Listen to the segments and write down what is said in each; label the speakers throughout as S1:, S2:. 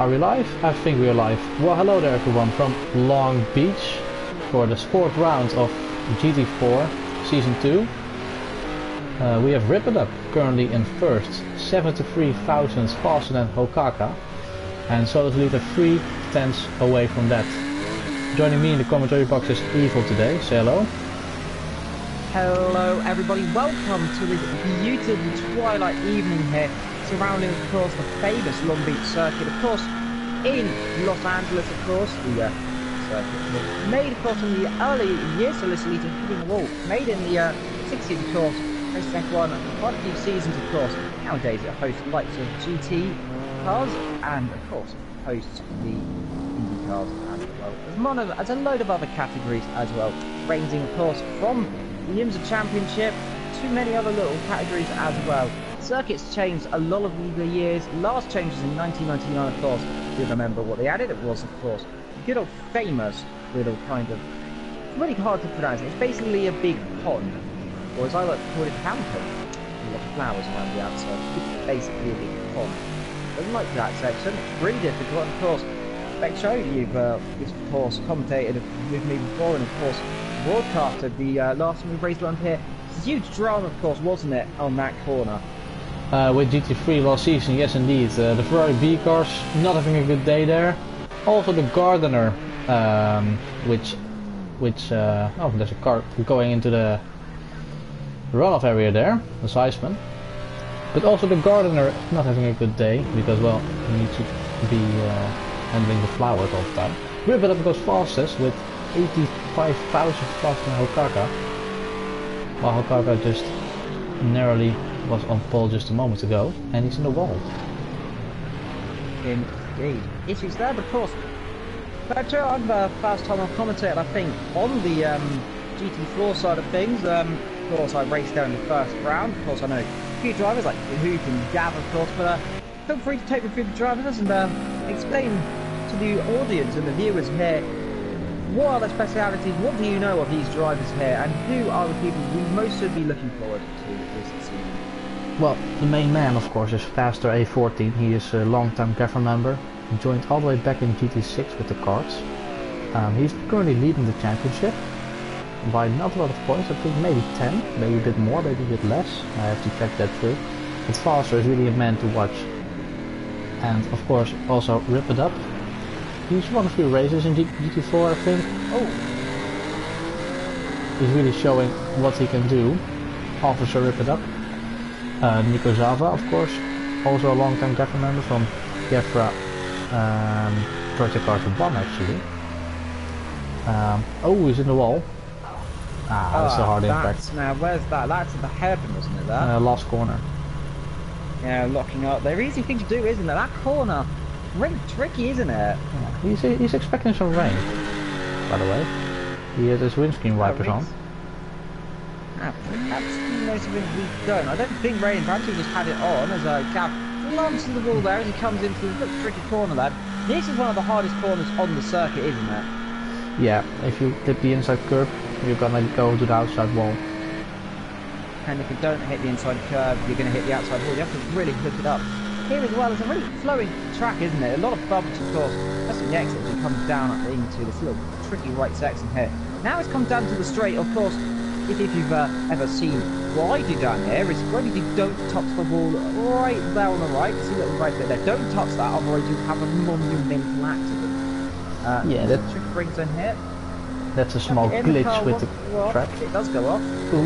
S1: Are we live? I think we are live. Well, hello there everyone from Long Beach for the fourth round of GT4 Season 2. We have Rip It Up currently in first, 73 thousandths faster than Hokaka, and so is leader 3 tenths away from that. Joining me in the commentary box is Evil today. Say hello.
S2: Hello everybody, welcome to this beautiful twilight evening here, surrounding of course the famous Long Beach circuit, of course in Los Angeles, of course, the circuit made of course in the early years, so this leader hitting the wall, made in the 60s of course, race F1, quite a few seasons of course. Nowadays it hosts the likes of GT cars and of course hosts the Indy cars as well, as a load of other categories as well, ranging of course from the IMSA Championship to many other little categories as well. Circuits changed a lot of the years. Last changes in 1999, of course. You remember what they added? It was, of course, good old famous little kind of, really hard to pronounce. It's basically a big pond, or as I like to call it, fountain. A lot of flowers around the outside. It's basically a big pond. I like that section. It's really difficult, of course. Make sure you've, of course, commentated with me before, and of course, broadcasted the last time we raced around here. It's a huge drama, of course, wasn't it, on that corner?
S1: With GT3 last season, yes indeed. The Ferrari B cars not having a good day there. Also the Gardener, oh, there's a car going into the runoff area there, the Seisman. But also the Gardener not having a good day because, well, he needs to be handling the flowers all the time. Rip It Up goes fastest with 85,000 faster than Hokaka, while Hokaka just narrowly was on pole just a moment ago, and he's in the wall.
S2: Indeed. Issues there, but of course, I'm the first time I've commentated, I think, on the GT4 side of things. Of course, I raced there in the first round. Of course, I know a few drivers like Hoop and Gav, of course, but feel free to take me through the drivers and explain to the audience and the viewers here, what are the specialities, what do you know of these drivers here, and who are the people we most should be looking forward to this season?
S1: Well, the main man, of course, is Faster A14. He is a long-time GAVRA member. He joined all the way back in GT6 with the karts. He's currently leading the championship by not a lot of points. I think maybe 10, maybe a bit more, maybe a bit less. I have to check that through. But Faster is really a man to watch. And of course, also Rip It Up. He's won a few races in GT4, I think. Oh! He's really showing what he can do. Officer Rip It Up. Nico Zava, of course, also a long-time GAVRA member from GAVRA Project Cars 1, actually. Oh, he's in the wall. That's a hard impact.
S2: Now, where's that? That's at the hairpin, wasn't it, there?
S1: Last corner.
S2: Yeah, locking up. They're easy thing to do, isn't it? That corner. Really tricky, isn't it?
S1: Yeah. He's expecting some rain, by the way. He has his windscreen wipers on.
S2: That's most of it we don't. I don't think rain. Perhaps he just had it on as Gav lumps to the wall there as he comes into the tricky corner there. This is one of the hardest corners on the circuit, isn't it?
S1: Yeah, if you hit the inside curb, you're gonna go to the outside wall.
S2: And if you don't hit the inside curb, you're gonna hit the outside wall. You have to really hook it up. Here as well, it's a really flowing track, isn't it? A lot of bumps, of course. That's the exit as it comes down into this little tricky right section here. Now it's come down to the straight, of course. If you've ever seen what I do down here, is when you don't touch the wall right there on the right, see a little right bit there, don't touch that, otherwise you have a monumental accident.
S1: Yeah, that
S2: tricky brake zone here.
S1: That's a small glitch with the track.
S2: It does go off.
S1: Ooh.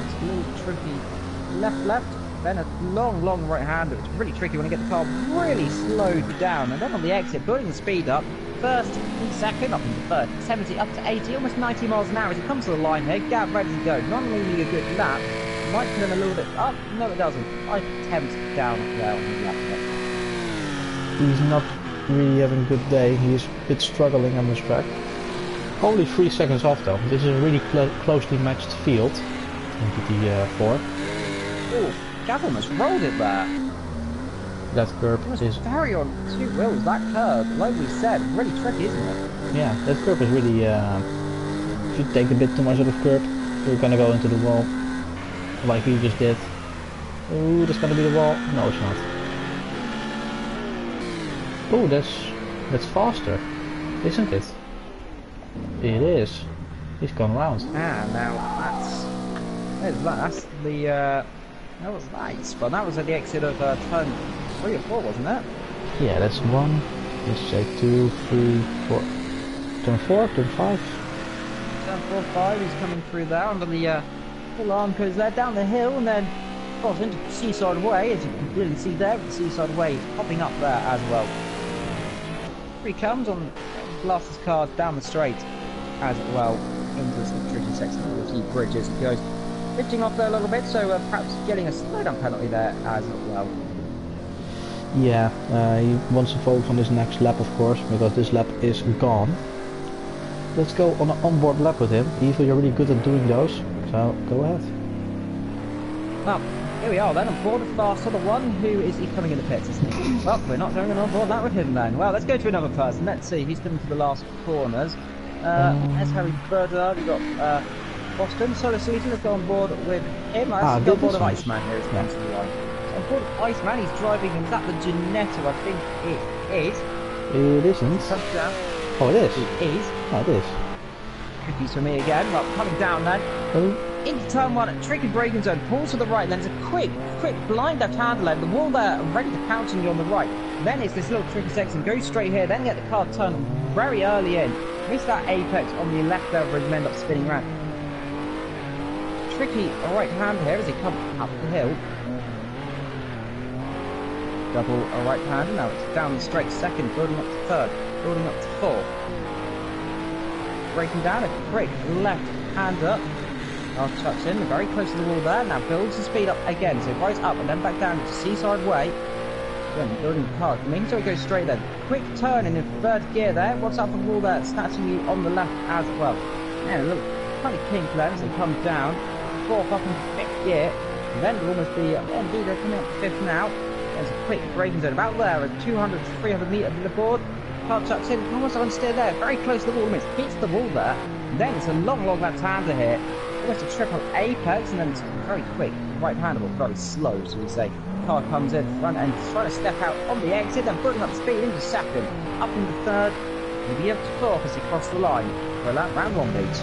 S2: It's a little tricky left, then a long right-hander. It's really tricky when you get the car really slowed down, and then on the exit, building the speed up. First and second, up into third, 70 up to 80, almost 90 miles an hour as it comes to the line here. Gav ready to go. Not only a good lap, might turn a little bit up. No, it doesn't. I attempt down there on his lap.
S1: He's not really having a good day. He's a bit struggling on this track. Only 3 seconds off though. This is a really closely matched field in GT4.
S2: Oh, Gav almost rolled it there.
S1: That curb is
S2: very on 2 wheels. That curb, like we said, really tricky, isn't it?
S1: Yeah, that curb is really. If you take a bit too much of the curb, you're gonna go into the wall, like he just did. Ooh, that's gonna be the wall. No, it's not. Oh, that's faster, isn't it? It is. He's gone round.
S2: Ah, now that's the that was nice, but that was at the exit of turn 3 or 4, wasn't it?
S1: Yeah, that's 1. Let's say 2, 3, 4. Turn 4, turn 5.
S2: Turn 4, 5. He's coming through there under the full arm goes there down the hill, and then across into the Seaside Way, as you can clearly see there. The Seaside Way is popping up there as well. Here he comes on Glasses car down the straight as well into this tricky section of the bridges. He goes lifting off there a little bit, so perhaps getting a slowdown penalty there as well.
S1: Yeah, he wants to focus on this next lap, of course, because this lap is gone. Let's go on an onboard lap with him. Eva, you're really good at doing those, so go ahead.
S2: Well, here we are then, on board with faster, the one who is he coming in the pits, isn't he? Well, we're not doing an onboard lap with him then. Well, let's go to another person. Let's see, who's coming to the last corners. There's Harry Burdard, we've got Boston, Solar Season, let's go on board with him. Let's go on board of Iceman here, it's down to the line. So on board of Iceman, he's driving, is that the Ginetto? I think it is.
S1: It isn't.
S2: Touchdown.
S1: Oh, it is.
S2: It is.
S1: Oh, it is.
S2: Cookies for me again. Well, coming down then.
S1: Oh.
S2: Into turn 1, tricky braking zone, pulls to the right, then it's a quick blind left-hand lane, the wall there ready to pounce on you on the right. Then it's this little tricky section, go straight here, then get the car turned very early in. Miss that apex on the left there where you end up spinning around. Tricky right-hand here as he comes up the hill. Double right-hand, now it's down the straight, second, building up to third, building up to fourth. Braking down, a quick left-hander. I'll touch in, very close to the wall there, now builds the speed up again, so right up and then back down to Seaside Way. Again, building the car, making sure it goes straight then. Quick turn in the third gear there, what's up the wall there, snatching you on the left as well. And a little funny kink there as they come down, fourth up in fifth gear, and then will almost be, indeed they're coming up to fifth now. There's a quick braking zone about there, at 200 to 300 metre of the board. Car chucks in, almost on steer there, very close to the wall, almost hits the wall there. And then it's a long left-hander here. Almost a triple apex, and then it's very quick, right-hander, but very slow, so we say. Car comes in front and trying to step out on the exit, then putting up speed into second, up into third, maybe up to fourth as he crosses the line for a lap round 1 beat.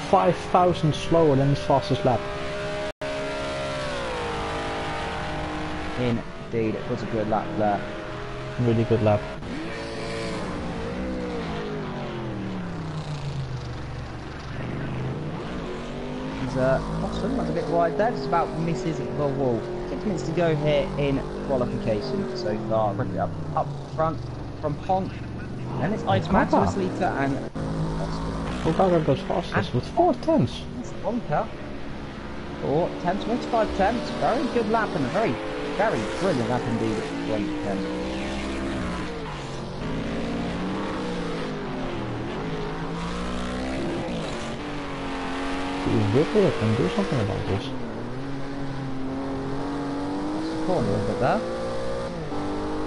S1: 5,000 slower than his fastest lap.
S2: Indeed, it was a good lap there.
S1: Really good lap.
S2: Boston was a bit wide there, just about misses the wall. 6 minutes to go here in qualification so far. Rip it up front from Honk. Then it's Iceman, Lita and Boston.
S1: GAVRA goes fastest with 4 tenths.
S2: It's Honka. 4 tenths, makes 5 tenths. Very good lap and a very brilliant lap indeed. 1 tenth.
S1: Ripley can do something about this.
S2: That's the corner a little bit there.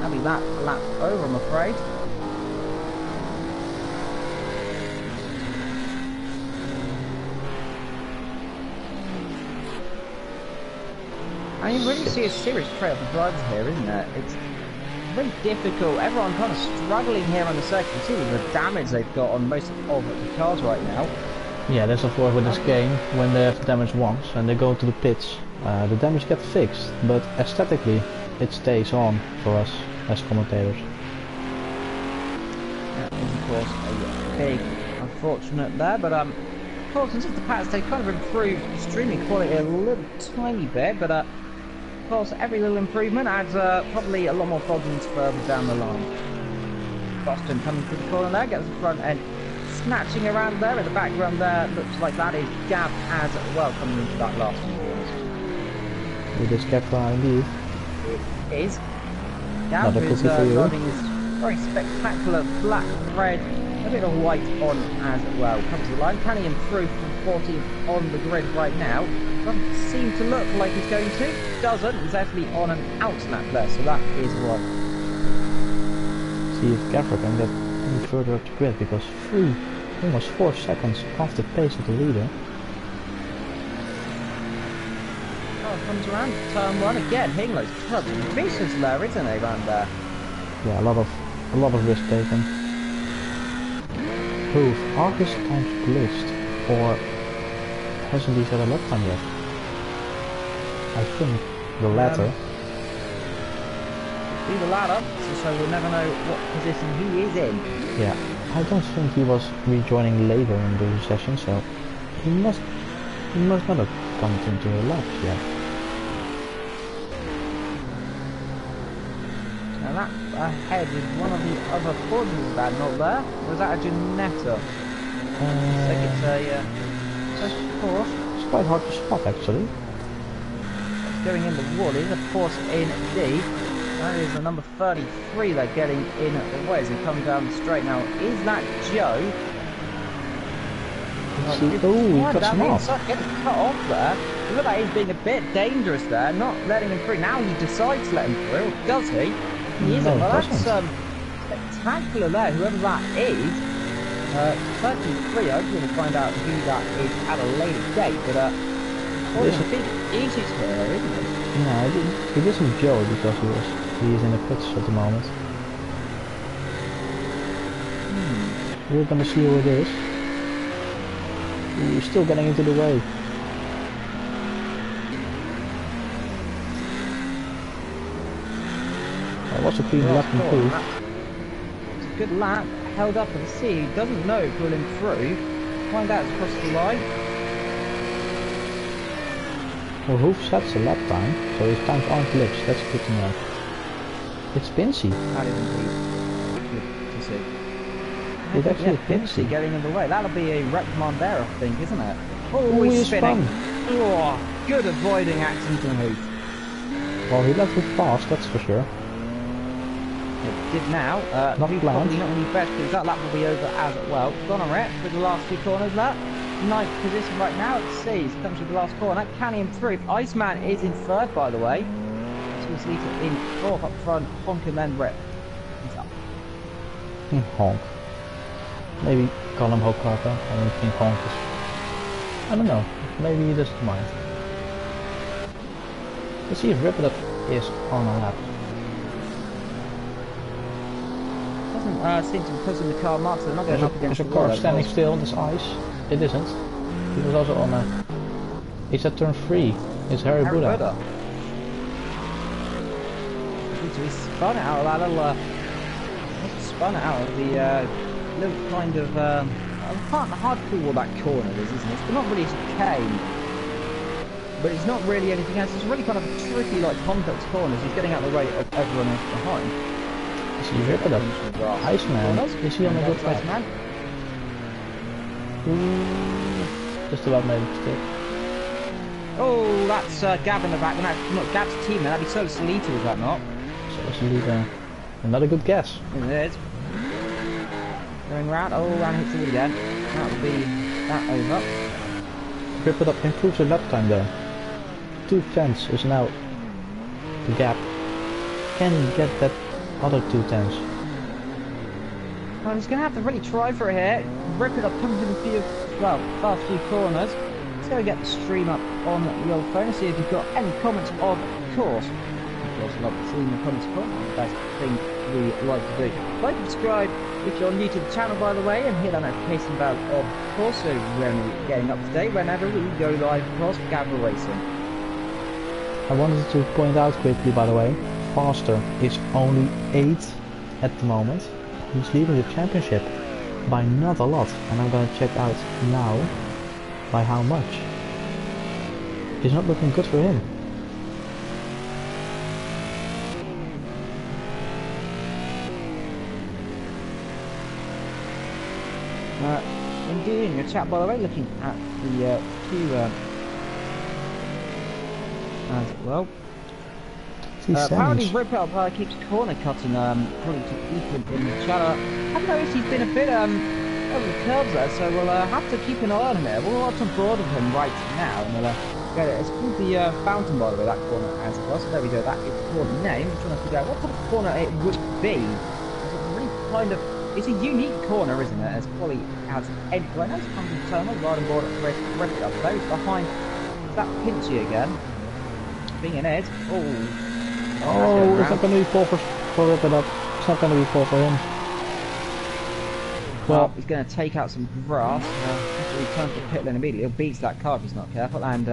S2: That'll be that lap over, I'm afraid. I mean, you really see a serious trail for drivers here, isn't it? It's very difficult. Everyone kind of struggling here on the circuit. You see the damage they've got on most of the cars right now.
S1: Yeah, that's of course with this game, when they have damage once and they go to the pits, the damage gets fixed, but aesthetically it stays on for us as commentators.
S2: That is of course a big unfortunate there, but of course since the past they kind of improved streaming quality a little tiny bit, but of course every little improvement adds probably a lot more problems further down the line. Boston coming through the corner there, gets the front end. Snatching around there in the background there, looks like that is Gav as well coming into that last few corners.
S1: It is GAVRA indeed.
S2: It is. Gav is driving his very spectacular black thread, a bit of white on as well. Comes to the line, can he improve from 14th on the grid right now? Doesn't seem to look like he's going to. Doesn't, he's actually on an outlap there, so that is right.
S1: See if GAVRA can get any further up the grid, because almost 4 seconds off the pace of the leader.
S2: comes around, turn 1 again, hitting those curbs. Vicious there, isn't he, around there?
S1: Yeah, a lot of risk taken. Proof, are his times glitched, or hasn't he set a lap time yet? I think the latter.
S2: Be the latter, so we'll never know what position he is in.
S1: Yeah, I don't think he was rejoining later in the session, so he must not have come into a lap yet.
S2: Now that ahead is one of the other causes that not there. Was that a Janetta? I think it's a Porsche.
S1: It's quite hard to spot actually.
S2: It's going in the wall. It is a Porsche indeed. That is the number 33 they're getting in the way as he comes down the straight. Now, is that Joe?
S1: He got some off.
S2: Getting cut off there. Look like he's being a bit dangerous there, not letting him through. Now he decides to let him through, does he? He isn't. Well, that's spectacular there, whoever that is. 33, hopefully we'll find out who that is at a later date, but it's a big easy here, isn't it?
S1: No, it isn't Joe because he is in the pits at the moment. We're gonna see who it is. He's still getting into the way. That was a clean lap improved.
S2: It's a good lap, held up and see. He doesn't know pulling through. Find out it's across the line.
S1: Well, Hoof sets a lap time, so his times aren't glitched. That's good to know. It's Pinsy.
S2: That is indeed good to see.
S1: It's actually
S2: Pinsy getting in the way. That'll be a reprimand there, I think, isn't it?
S1: Oh, he's
S2: spinning.
S1: spun.
S2: Oh, good avoiding action from Hoof.
S1: Well, he left it fast, that's for sure.
S2: It did now.
S1: Not
S2: Hoof
S1: planned.
S2: probably not going to be best because that lap will be over as well. Gone on Rhett with the last 2 corners there. 9th position right now at C's. Comes with the last corner. Can he improve? Iceman is in 3rd, by the way. Two Sleater in 4th up front. Honk and then Rhett. He's up.
S1: Honk. Maybe call him Hokaka. I don't think Honk is... I don't know. Maybe he doesn't mind. Let's see if Rip It Up is on a lap.
S2: Doesn't seem to be pushing the car marks. They're not going up against the
S1: There's a car
S2: wall,
S1: standing still on this ice. It isn't. He was also on a... He's at turn 3. It's Harry Buddha.
S2: He spun it out of that little... spun it out of the little kind of... hard to call what that corner is, isn't it? It's not really a chicane. But it's not really anything else. It's really kind of a tricky, like, complex corners. He's getting out of the way of everyone else behind.
S1: Is he Rip It Up? Iceman. Is he on a good lap?
S2: Iceman?
S1: Just about made a mistake.
S2: Oh, that's Gav in the back. And that's not Gav's team. That'd be Solar Salita, is that not?
S1: Solar Salita. Another good guess.
S2: It is. Going round. Oh, round hits the wall again. That will be that over.
S1: Rip It Up improves the lap time there. 2 tenths is now the gap. Can he get that other 2 tenths?
S2: Well, he's going to have to really try for it here. Rip It Up comes in a few, well, last few corners. Let's go get the stream up on the old phone and see if you've got any comments, of course. Of course, I love seeing the comments. That's the thing we like to do. Like and subscribe if you're new to the channel, by the way, and hit that notification bell, of course, so when we're getting up to date whenever we go live across GAVRA Racing.
S1: I wanted to point out quickly, by the way, Faster is only 8th at the moment. He's leading the championship by not a lot, and I'm gonna check out now by how much. It's not looking good for him.
S2: Indeed, in your chat, by the way, looking at the two as well. Apparently Rip It Up keeps corner cutting probably to Ethan in the chat. I've noticed he's been a bit over the curves there, so we'll have to keep an eye on him there. We'll watch on board of him right now, and we'll get it. It's called the Fountain, by the way, that corner as well. So there we go, that is the corner name. I'm trying to figure out what kind of corner it would be. It's really kind of... It's a unique corner, isn't it? It's probably has everywhere. Nice comes in turn, right on board, Rip It Up. There he's behind. Is that Pinchy again? being in it.
S1: Oh, it's not going to be poor for Rip It Up. It's not going to be poor for him.
S2: Well, he's going to take out some grass. After he turns the pit lane immediately, he'll beat that car if he's not careful. And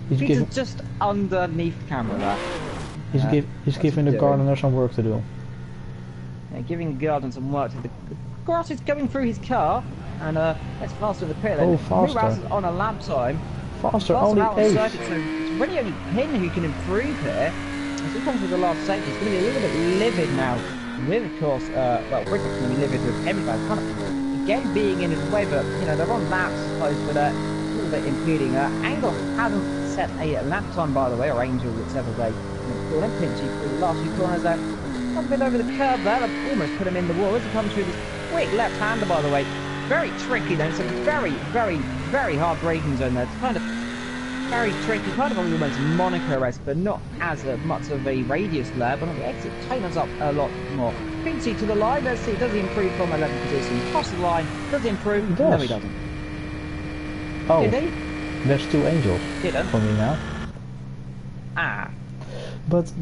S2: he's just underneath camera there.
S1: He's giving the gardener some work to do.
S2: Yeah, giving the gardener some work to do. The grass is going through his car. And that's faster in the pit lane.
S1: Oh, faster.
S2: On a lap time.
S1: Faster only 8.
S2: So it's really only him who can improve here. As he comes with the last sector, he's going to be a little bit livid now. With, of course, well, Rick's going to be livid with everybody. Kind of, again, being in his way, but, you know, they're on laps, I suppose, but a little bit impeding. Angle hasn't set a lap time, by the way, or Angel, whichever they call him. Pinchy through the last few corners there. A bit over the curb there, that almost put him in the wall. As he comes through this quick left-hander, by the way. Very tricky then, it's a very, very, very hard braking zone there. It's kind of very tricky, kind of almost Monaco-esque, but not as much of a radius there, but on the exit, tightens up a lot more. Pinchy to the line, let's see, does he improve from 11th position? Across the line, does he improve?
S1: He does.
S2: No, he doesn't.
S1: Oh,
S2: did he?
S1: There's 2 angels for me now. But,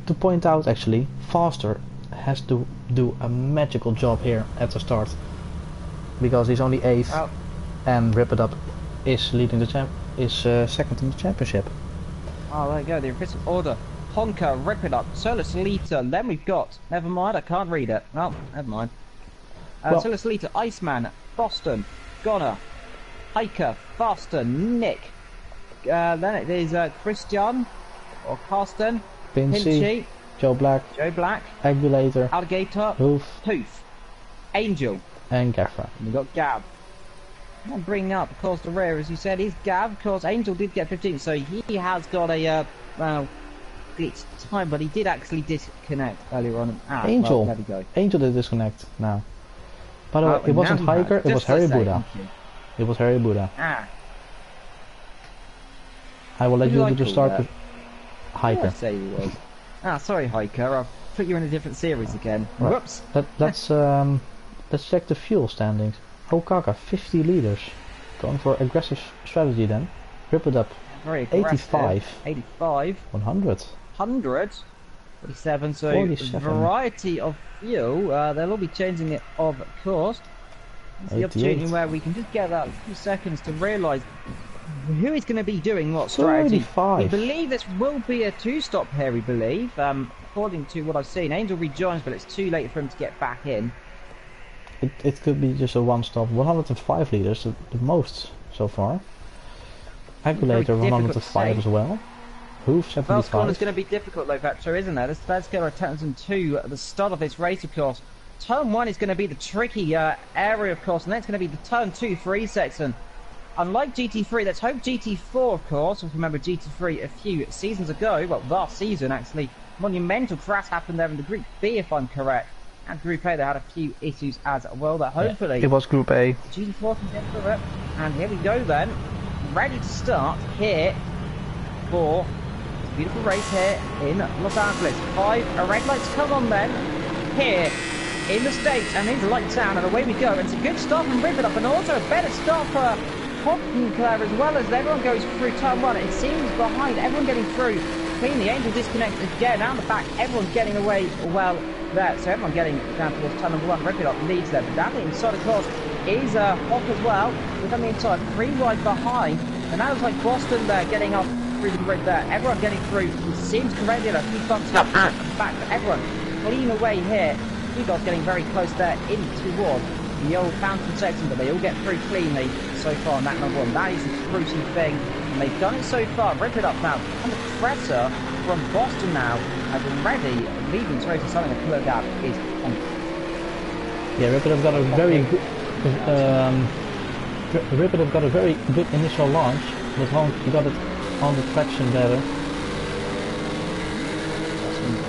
S1: to point out actually, Faster has to do a magical job here at the start, because he's only 8th, and Rip It Up is leading the second in the championship. Oh,
S2: there you go, the official order. Honka, Rip It Up, Solus Lita, then we've got, never mind, I can't read it. Oh, never mind. Solus Lita, Iceman, Boston, Goner, Hiker, Faster, Nick. Then it is Christian, or Carsten, Pinchy,
S1: Joe Black, Agulator,
S2: Alligator, Hoof, Angel,
S1: and Gavra.
S2: And we've got Gav. I'm bringing up, of course, the rear, as you said, is Gav. Of course, Angel did get 15, so he has got a, well, glitch time, but he did actually disconnect earlier on.
S1: Angel,
S2: well, there we go.
S1: Angel did disconnect now. By the way, it wasn't Hiker, it was Harry Buddha. It was Harry Buddha. I will let you do the start with Hiker.
S2: I say he was. Sorry, Hiker. I'll put you in a different series again.
S1: Right.
S2: Whoops.
S1: Let's check the fuel standings. Okaka, 50 liters. Going for aggressive strategy then. Rip It Up.
S2: Very aggressive.
S1: 85. 100.
S2: 47. So 47. Variety of fuel. They'll all be changing it, of course. It's the opportunity where we can just get that few seconds to realise who is going to be doing what strategy.
S1: 35.
S2: We believe this will be a 2-stop here, we believe. According to what I've seen, Angel rejoins, but it's too late for him to get back in.
S1: It could be just a 1-stop. 105 liters, the most so far. Agulator 105 as well. Hoof 75.
S2: First corner is going to be difficult though, Vetro, isn't there? This first corner turns 2 at the start of this race, of course. Turn 1 is going to be the tricky area, of course, and then it's going to be the turn 2 for E-section. Unlike GT3, let's hope GT4, of course. If you remember GT3 a few seasons ago, well, last season actually, monumental crash happened there in the Group B, if I'm correct. And Group A, they had a few issues as well, that hopefully...
S1: It was Group A.
S2: GT4 can get through it. And here we go then. Ready to start here for this beautiful race here in Los Angeles. 5 red lights come on then. Here in the States, and into lights down, and away we go. And it's a good start from Rip It Up, and also a better start for Claire, as well as everyone goes through turn 1. It seems behind, everyone getting through. Clean, the Angel disconnects again, down the back, everyone getting away well there. So everyone getting down towards turn number 1. Rip It Up leads there, but down the inside, of course, is Hawk as well. We're on the inside, 3 wide behind. And that looks like Boston there, getting off through the grid there. Everyone getting through, it seems correctly, a few bumps up and back, but everyone clean away here. You guys getting very close there in toward the old fountain section, but they all get through cleanly so far on that number 1. That is the crucial thing, and they've done it so far. Rip It Up now, and the pressure from Boston now, as already leaving straight to something that look out is on.
S1: Yeah, Rip It Up got a very good, Rip It Up got a very good initial launch, but he got it on the traction better.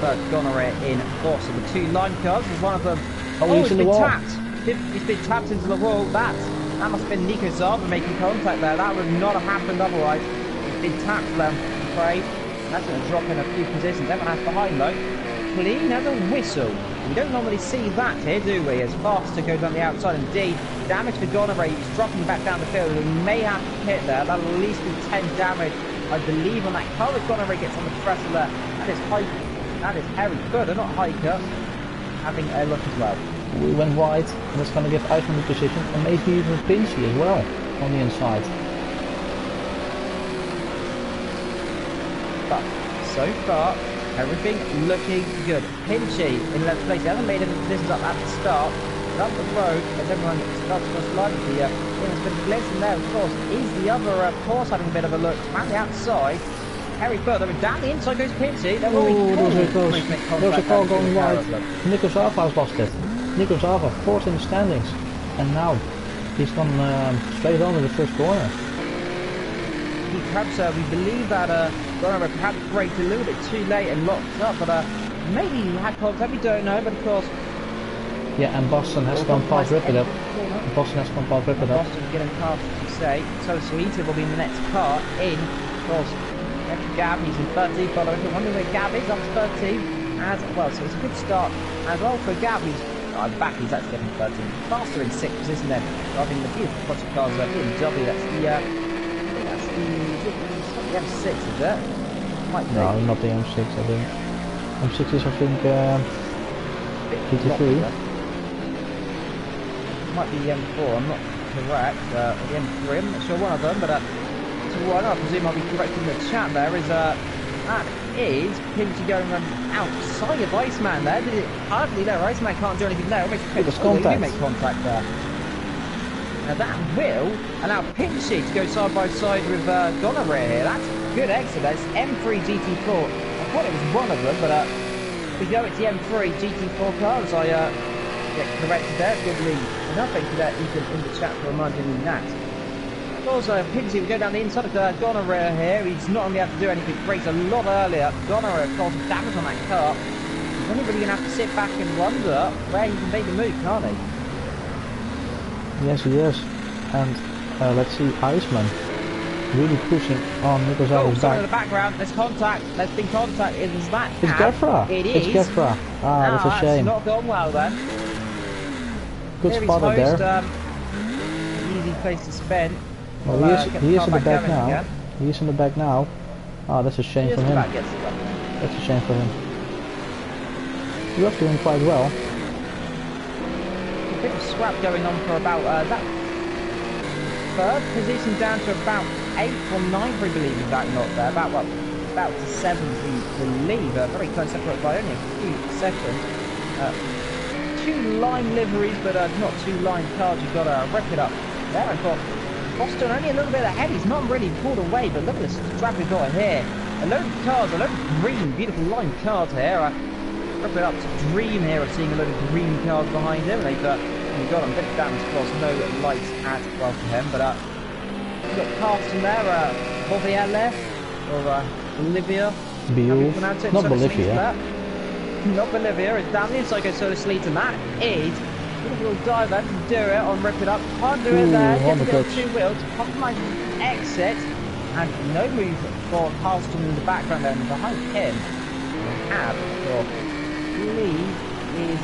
S2: First gonorrhea in force of the 2 line cars, with one of them
S1: he's in the wall.
S2: Tapped. He's been tapped into the wall. That must have been Nico Zava making contact there. That would not have happened otherwise. He's been tapped there, I'm afraid. And that's going to drop in a few positions. Everyone has behind though. Clean as a whistle. We don't normally see that here, do we? As Faster goes on the outside. Indeed, damage for gonorrhea. He's dropping back down the field. We may have to hit there. That'll at least be 10 damage I believe, on that car. We've got gets on the throttle there. That is Harry further, not Hiker, having a look as well.
S1: We went wide, and that's going to give Iceman the position, and maybe even Pinchy as well on the inside.
S2: But so far, everything looking good. Pinchy in 11th place. He hasn't made any decisions up at the start. But up the road, as everyone starts to slide the there's been glimpsing there, of course, is the other course having a bit of a look. Around the outside, Harry further, and down the inside goes Pinchy. There will be
S1: there was a car going wide. Nico Zava has lost it. Nico Zava, fourth in the standings. And now, he's gone straight on to the first corner.
S2: Perhaps we believe that Donovan perhaps braked a little bit too late and locked up, but maybe he had contact, we don't know, but of course...
S1: Yeah, and Boston has gone past Rip It Up. Boston has gone past Rip It Up.
S2: Boston's getting past, as you say, so Salita will be in the next car in, of course, Gav, he's in 13th, but I'm wondering where Gav is, up to 13th, as well, so it's a good start as well for Gav, he's back, he's actually getting 13th, faster in 6th position then, driving the beautiful project cars, BMW, that's the M6, is it? Might be.
S1: No, not the M6, I think. M6 is, I think, GT3.
S2: Might be the M4, I'm not correct. The M3, I'm not sure one of them, but to one, I presume I'll be correct in the chat there, is that is Pinchy going outside of Iceman there. Did it hardly there? Iceman can't do anything there.
S1: It was contact.
S2: Make contact there. Now that will allow Pinchy to go side by side with Gonorrhea here. That's a good exit. That's M3 GT4. I thought it was one of them, but we go it's the M3 GT4 cars. I get corrected there. Good lead. Enough thank you that Ethan in the chat for reminding me that. Also, Pinchy will go down the inside of Gonorrhea here. He's not only have to do anything great a lot earlier. Gonorrhea caused damage on that car. He's only really going to have to sit back and wonder where he can make a move, can't he?
S1: Yes, he is. And let's see, Iceman really pushing on Nico Zava's back.
S2: In the background, there's contact. There's been contact. Is that?
S1: It's GAVRA.
S2: It
S1: is. It's GAVRA. Ah, that's a shame.
S2: Not gone well then.
S1: Good spot there.
S2: Easy place to spend.
S1: Well, he is in the back now. Again. He is in the back now. Ah, that's a shame for him. That's a shame for him. He was doing quite well.
S2: A bit of scrap going on for about that third position down to about 8th or 9th, I believe, is that not there? About what? About to 7th, we believe. Very close, separated by only a few seconds. 2 line liveries, but not 2 line cars. You've got to rip it up. There, I've got Boston only a little bit ahead. He's not really pulled away, but look at this scrap we've got here. A load of cars, a load of green, beautiful line cars here. Rip it up to dream here of seeing a load of green cars behind him. They've got him a bit of damage, of course, no lights as well for him, but you've got Carson there, Bolivia left, or Bolivia.
S1: Not Bolivia.
S2: Not Bolivia, it's down the inside, goes Solar Sleet, and that is a little diver to do it on Rip It Up. Can't do it there, get the 2 wheels, compromise exit, and no move for Carlston in the background there, and behind him, we have your lead is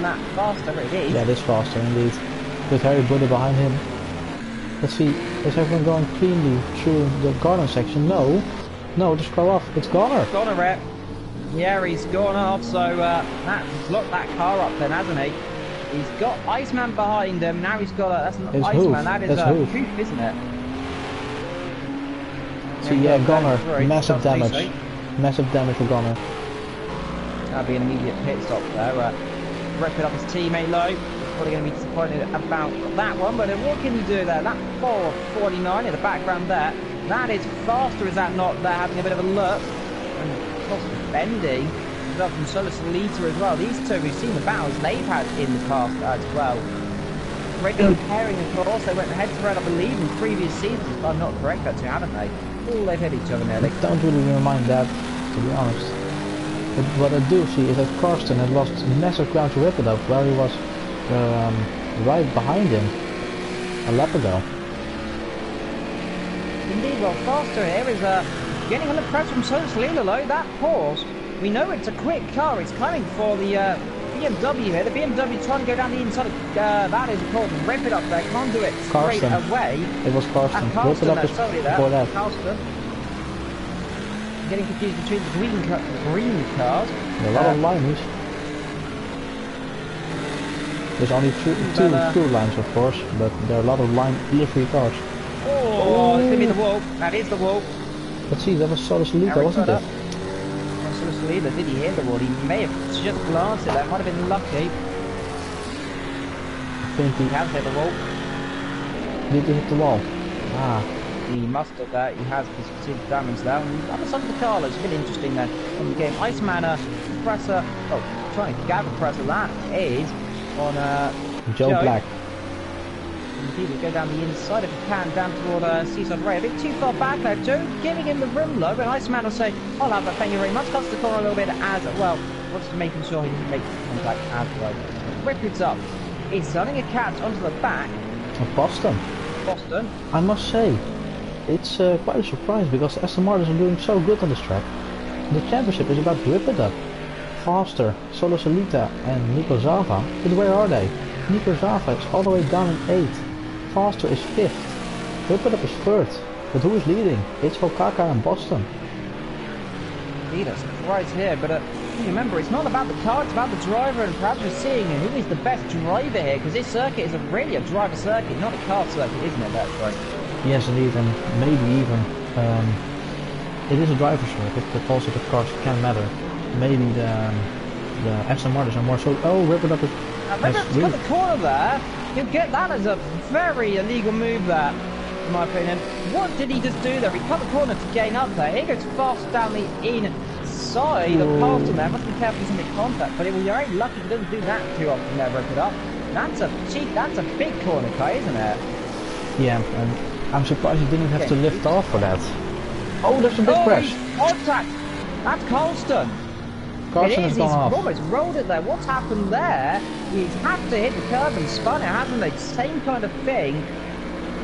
S2: Matt Faster, it is.
S1: Yeah, it is Faster indeed. With Harry Buddha behind him. Let's see, is everyone going cleanly through the garden section? No, just go off. It's Goner.
S2: Goner rep. Yeah, he's gone off, so he's locked that car up then, hasn't he? He's got Iceman behind him, now he's got that's not it's Iceman, hoof. That is Hoof, isn't it?
S1: So yeah, Goner, massive damage. Massive damage for Goner.
S2: That'll be an immediate pit stop there. Rip It Up his teammate low. He's probably going to be disappointed about that one, but what can you do there? That 449 in the background there, that is Faster, is that not there? Having a bit of a look. And of course, Bendy, up from Solar Solita as well. These two, we've seen the battles they've had in the past as well. Regular pairing, of course, they went head to head, I believe, in previous seasons, if I'm not correct, that two, haven't they? All they've hit each other nearly.
S1: I don't really remind that, to be honest. But what I do see is that Karsten had lost massive ground to Rip It Up, where he was right behind him a lap ago.
S2: Indeed, well, Faster here is getting under pressure from Solar Solita, though. That pause, we know it's a quick car. It's coming for the BMW here. The BMW trying to go down the inside of that is called Rip It Up there. Can't do it straight away.
S1: It was Karsten. Rip It Up is before that.
S2: Karsten. getting confused between the green cars.
S1: There are a lot of lineys. There's only two through lines, of course, but there are a lot of line livery cars.
S2: Oh, it's going to be the wall. That is the wall.
S1: Let's see, that was Solus Elite, wasn't it?
S2: Solus Elite, did he hit the wall? He may have just glanced at that. Might have been lucky.
S1: I think he
S2: has hit the wall.
S1: Did he hit the wall? Ah.
S2: He must have that. He has, because you can see the damage there. And the other side of the car looks really interesting then. On the game, Iceman Presser. Oh, trying to GAVRA Presser. That is on
S1: Joe Black.
S2: Indeed, we go down the inside if we can, down toward Seaside Ray. A bit too far back there, Joe, giving him the room low, and Iceman will say, I'll have that, thank you very much. Cuts the corner a little bit as well. Just making sure he doesn't make contact as well. Rippets up. He's running a catch onto the back.
S1: Of Boston.
S2: Boston.
S1: I must say, it's quite a surprise because Aston Martins are doing so good on this track. The championship is about to rip it up. Faster, Solo Solita and Nico Zava, but where are they? Nico Zava is all the way down in 8th. Faster is 5th. Rip it up is 3rd. But who is leading? It's Hokaka and Boston.
S2: Indeed, a surprise here, but remember, it's not about the car, it's about the driver, and perhaps we're seeing who is the best driver here, because this circuit is really a driver circuit, not a car circuit, isn't it? That's right.
S1: Yes, indeed, and maybe even it is a driver circuit, but also the cars can matter. Maybe the Aston Martins are more so. Oh, Rip It Up is.
S2: Rip It Up's got the corner there. He'll get that as a very illegal move there, in my opinion. What did he just do there? He cut the corner to gain up there. He goes fast down the inside of past him there. Must be careful he doesn't make contact, but you're very lucky he doesn't do that too often there, Rip It Up. That's a big corner cut, isn't it?
S1: Yeah, and I'm surprised he didn't have to lift off for that. Oh, there's a big crash.
S2: Contact! That's Colston.
S1: Carson has gone off.
S2: He's almost rolled it there. What's happened there? He's had to hit the curb and spun it, hasn't he? Same kind of thing.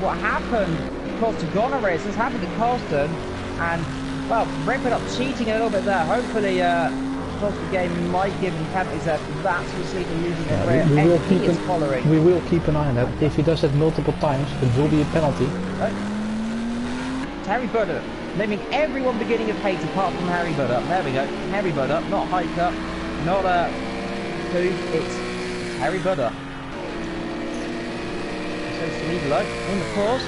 S2: What happened, of course, to Gonorrhea has happened to Colston, and, well, Rip It Up cheating a little bit there. Hopefully, of course, the game might give him penalties there for that, so Sleeping losing the rear.
S1: We will keep an eye on that. If he does that multiple times, it will be a penalty.
S2: Right. Harry Budder, naming everyone beginning of hate apart from Harry Budder. There we go. Harry Budder, not Hiker, not who, it's Harry Budder. So Sneeblo in the pause.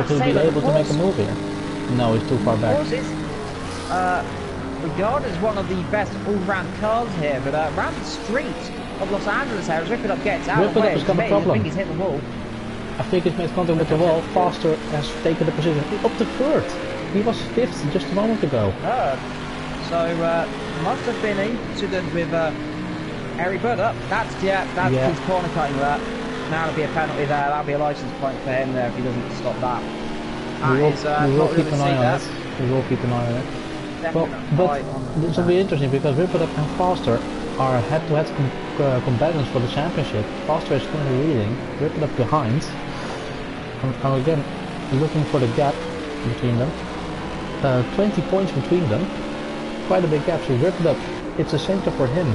S1: Will he be able to make a move here? No, he's too far back.
S2: Regarded as one of the best all-round cars here, but around the street of Los Angeles here, as Rip It Up gets out of the way, I think he's hit the wall.
S1: I think he's made contact with the wall. Faster has taken the position up to 3rd. He was 5th just a moment ago.
S2: So must have been an incident with Harry Budder. That's his corner cutting that. Now it'll be a penalty there. That'll be a license point for him there if he doesn't stop that.
S1: We will keep an eye on it. We will keep an eye on it. But this will be interesting because Rip It Up and Faster are head-to-head combatants for the championship. Faster is currently leading, Rip It Up behind. I'm again looking for the gap between them. 20 points between them. Quite a big gap, so Rip It Up, it's a center for him.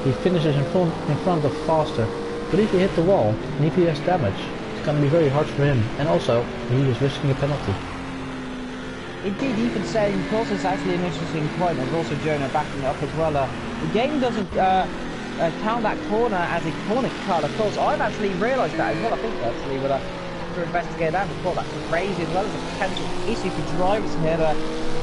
S1: He finishes in front of Faster. But if he hit the wall, and if he has damage, it's going to be very hard for him. And also, he is risking a penalty.
S2: Indeed, even saying, of course, it's actually an interesting point, and also Jonah backing up as well. The game doesn't count that corner as a corner cut. Of course, I've actually realised that as well. I think actually, but to investigate that, we thought that's crazy as well as a potential issue for drivers here.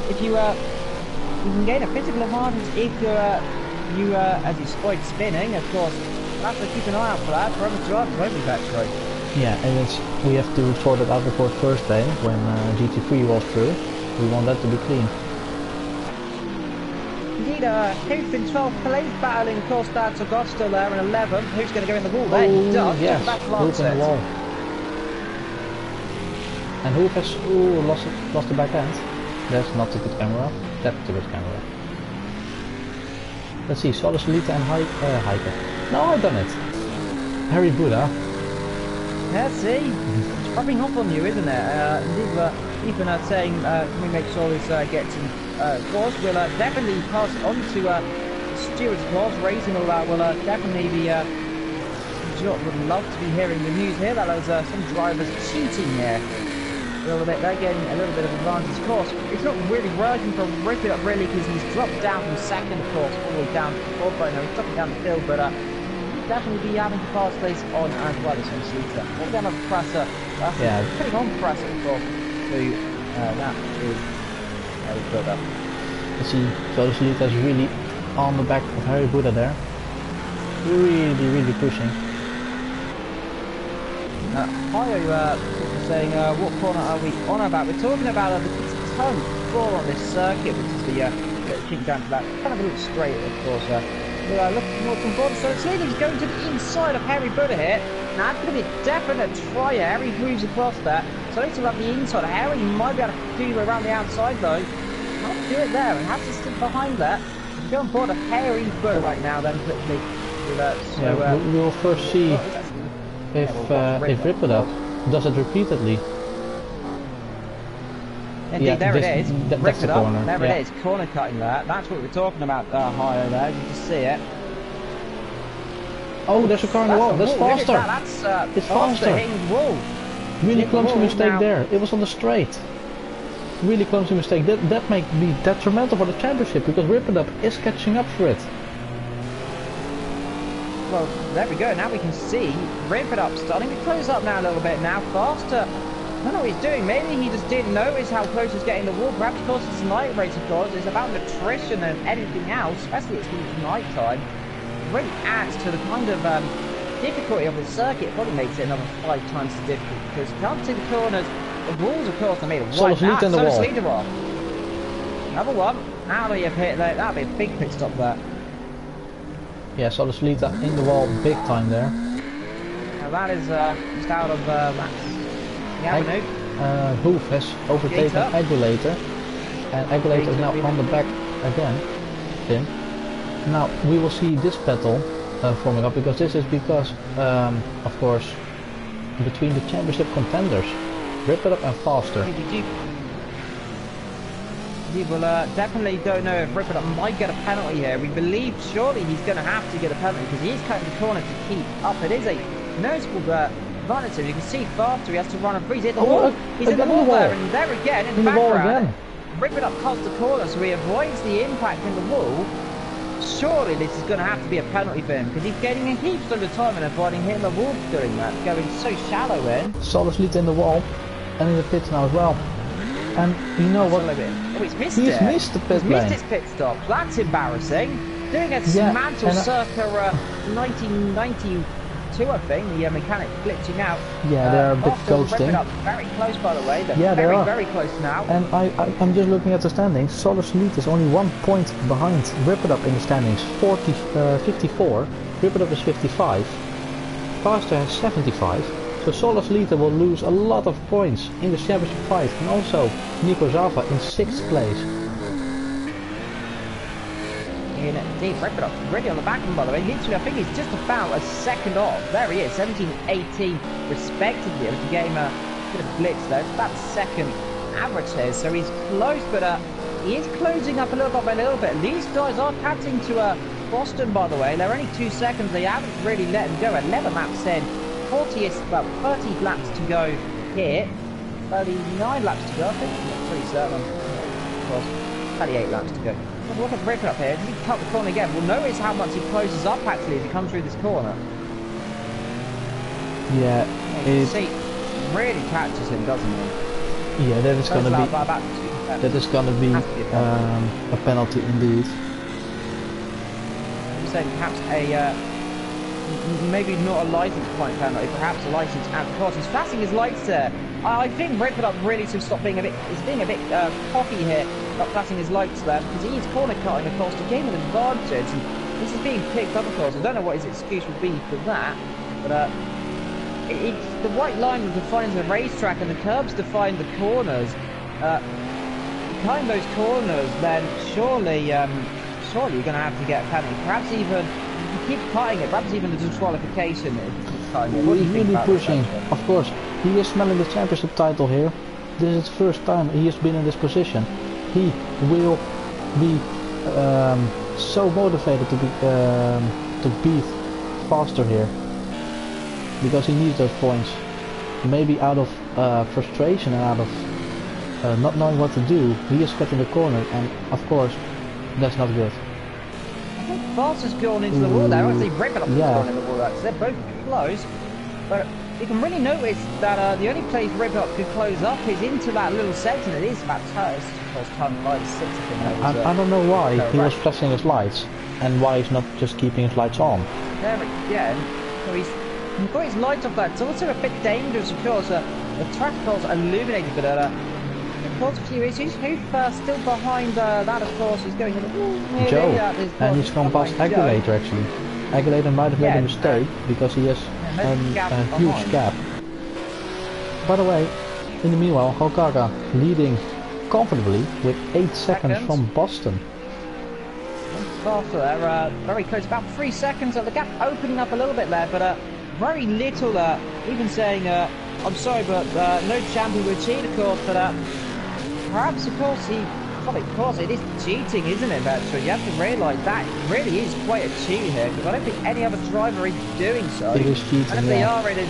S2: If you can gain a physical advantage if you as you exploit spinning, of course. We'll have to keep an eye out for that. For other drivers, won't we, Patrick?
S1: Yeah, and we have to sort it out before Thursday when GT3 was through. We want that to be clean.
S2: Indeed, who's been 12th place battling, of course, that's Augusto there in 11th. Who's going to go in the wall there? He does.
S1: Yes, who's in the wall. And who has lost the back end? That's not a good camera. That's a good camera. Let's see, Solus Solita and Hiker. No, I've done it. Harry Buddha.
S2: Yeah, see? It's rubbing off on you, isn't it? Indeed, even saying, can we make sure this gets in course? We'll definitely pass it on to Stewart's course. Racing all that will definitely be... would love to be hearing the news here that there's some drivers cheating here. a little bit. They're getting a little bit of advantage. Of course, it's not really working for Rip It Up really because he's dropped down from second, of course, all the way down to fourth right now. He's dropping down the field, but he'll definitely be having to pass place on as well as Solacita. All down on pressure. That's putting on pressure, of course. So that is very good up.
S1: You see, Solacita is really on the back of Harry Buddha there. Really pushing.
S2: Hio saying, what corner are we on about? We're talking about the turn 4 on this circuit, which is the chink down to that. Kind of a little straight, of course. We're looking towards some borders. So it's leading going to the inside of Harry Buddha here. Now that's going to be a definite try. Harry moves across that. So it's about the inside. Harry might be able to do around the outside though. Can't do it there and has to stick behind that. Go on board of Harry Buddha right now then quickly. So,
S1: we'll first see if Rip It Up does it repeatedly.
S2: Indeed, there it is.
S1: That's the corner.
S2: There it is, corner cutting that. That's what we're talking about, higher there. You can see it.
S1: Oh, there's a car in the wall. That's faster. It's faster.
S2: Hitting the wall.
S1: Really clumsy mistake there. It was on the straight. Really clumsy mistake. That might be detrimental for the championship because Rip It Up is catching up for it.
S2: Well, there we go. Now we can see Rip It Up starting to close up now a little bit. Now faster. I don't know what he's doing. Maybe he just didn't notice how close he's getting the wall. Perhaps because it's night race, of course. It's about nutrition and anything else, especially it's night time. It really adds to the kind of difficulty of the circuit. It probably makes it another 5 times as difficult because you can't see the corners. The walls, of course, are made of white.
S1: In the wall.
S2: Another one. Out of your pit there. That'll be a big pit stop there.
S1: Yeah, Solacita in the wall big time there.
S2: Now that is just out of Max.
S1: Hoof has overtaken Agulator, and Agulator is now on the back again. Now we will see this battle forming up because this is because, of course, between the championship contenders, Rip It Up and Faster.
S2: People definitely don't know if Rip It Up might get a penalty here. We believe surely he's going to have to get a penalty because he is cutting the corner to keep up. It is a noticeable advantage. You can see Faster, he has to run and freeze. He's in the wall. He's in the wall there, and there again in the background. Rip It Up cuts the corner, so he avoids the impact in the wall. Surely this is going to have to be a penalty for him because he's getting a heaps of the time and avoiding hitting the wall doing that, going so shallow in.
S1: Solacita in the wall and in the pits now as well. And you know what?
S2: Oh, he's missed
S1: the pit lane.
S2: He's missed his pit stop. That's embarrassing. Doing a dismantle circa 1992, I think. The mechanic glitching out.
S1: Yeah, they're a bit ghosting.
S2: Very close, by the way.
S1: They're
S2: very close now.
S1: And I'm just looking at the standings. Solacita is only 1 point behind Rip It Up in the standings. 54. Rip It Up is 55. Faster has 75. So Solacita will lose a lot of points in the championship fight, and also Nico Zava in 6th place.
S2: Indeed, Rip It Up really on the back of him, by the way. Literally, I think he's just about a second off. There he is, 17, 18 respectively. If the game a bit of a glitch there, it's about a second average here. So he's close, but he is closing up a little bit by a little bit. These guys are catching to Boston, by the way. They're only 2 seconds. They haven't really let him go. 11 laps in. 30 laps to go here. 39 laps to go, I think. I'm not pretty certain. Of course, 38 laps to go. Look at Rip It Up here. Did he cut the corner again? We'll notice how much he closes up actually as he comes through this corner.
S1: Yeah,
S2: you see, really catches him, doesn't he?
S1: Yeah, that is going to be a penalty indeed.
S2: I'm saying perhaps maybe not a license point penalty, perhaps a license at the course. He's flashing his lights there. I think Rip It Up really should stop being a bit cocky here, not flashing his lights there, because he is corner cutting, of course, to gain an advantage. And this is being picked up, of course. I don't know what his excuse would be for that, but the white line defines the racetrack and the curbs define the corners. Behind those corners, then surely you're going to have to get a penalty. Perhaps even keep cutting it, perhaps even a disqualification.
S1: He's really pushing. Of course, he is smelling the championship title here. This is the first time he has been in this position. He will be so motivated to beat Faster here because he needs those points. maybe out of frustration and out of not knowing what to do, he is cutting the corner, and of course, that's not good.
S2: I think Foster's gone into the wall there. Actually, Ripper's gone in the wall. So they're both close, but you can really notice that the only place Ripper could close up is into that little section. It is about turn 5 to 6, I think.
S1: I don't know why he was flashing his lights, and why he's not just keeping his lights on.
S2: There again, so he's got his lights off. That's also a bit dangerous, of course. The track is illuminated, but of course, a few issues. Hoof still behind that, of course. He's going in the wall.
S1: Joe, and he's gone past Agulator actually. Agulator might have made a mistake because he has a huge gap. By the way, in the meanwhile, Hokaga leading comfortably with 8 seconds from Boston.
S2: Faster there, very close, about 3 seconds. The gap opening up a little bit there, but very little. Even saying, I'm sorry, but no champion would cheat, of course. But perhaps, of course, of course, it is cheating, isn't it, Vettel? You have to realise that really is quite a cheat here, because I don't think any other driver is doing so.
S1: It is cheating,
S2: and if they are in a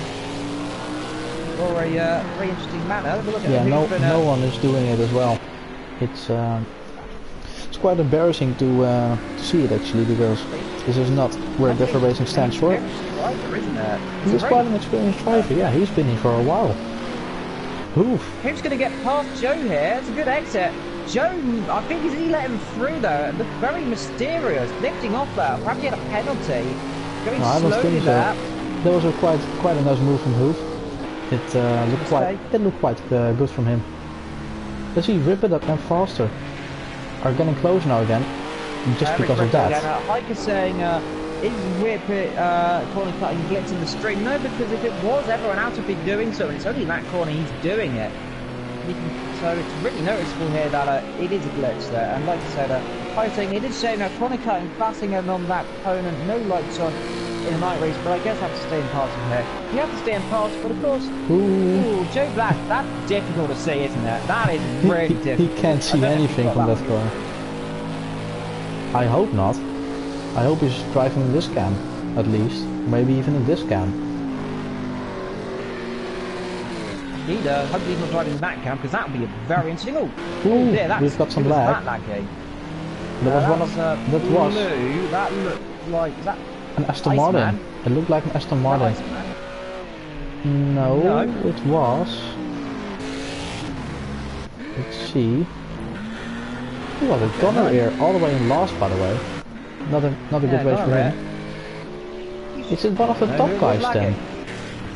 S2: very interesting manner. Look at
S1: no one is doing it as well. It's quite embarrassing to see it actually, because this is not where GAVRA Racing stands for. He's quite an experienced driver, yeah, he's been here for a while. Oof.
S2: Who's going to get past Joe here? It's a good exit. Joe, I think he let him through though. It looked very mysterious, lifting off there. Perhaps he had a penalty. Going slowly there.
S1: That was quite a nice move from Hoof. It looked quite good from him. Let's see, Rip It Up and Faster are getting close now again, just because of that.
S2: Hike is saying, is Rip It corner cutting glitch in the stream? No, because if it was, everyone else would be doing so, and it's only in that corner he's doing it. So it's really noticeable here that it is a glitch there, and like I said, I was saying it is showing corner cutting, passing on that opponent, no lights on in a night race, but I guess I have to stay in pass from here. You have to stay in pass, but of course, Joe Black, that's difficult to see, isn't it? That is really difficult.
S1: He can't see anything from that corner. I hope not. I hope he's driving in this cam, at least. Maybe even in this cam.
S2: Hopefully he's not driving in that cam, because that would be very interesting.
S1: We've got some lag. There was one of that
S2: looked like
S1: an Aston Martin. It looked like an Aston Martin. No, it was. Let's see. He was a gunner here, all the way in last, by the way. Not a good race for him. Is it one of the top guys then?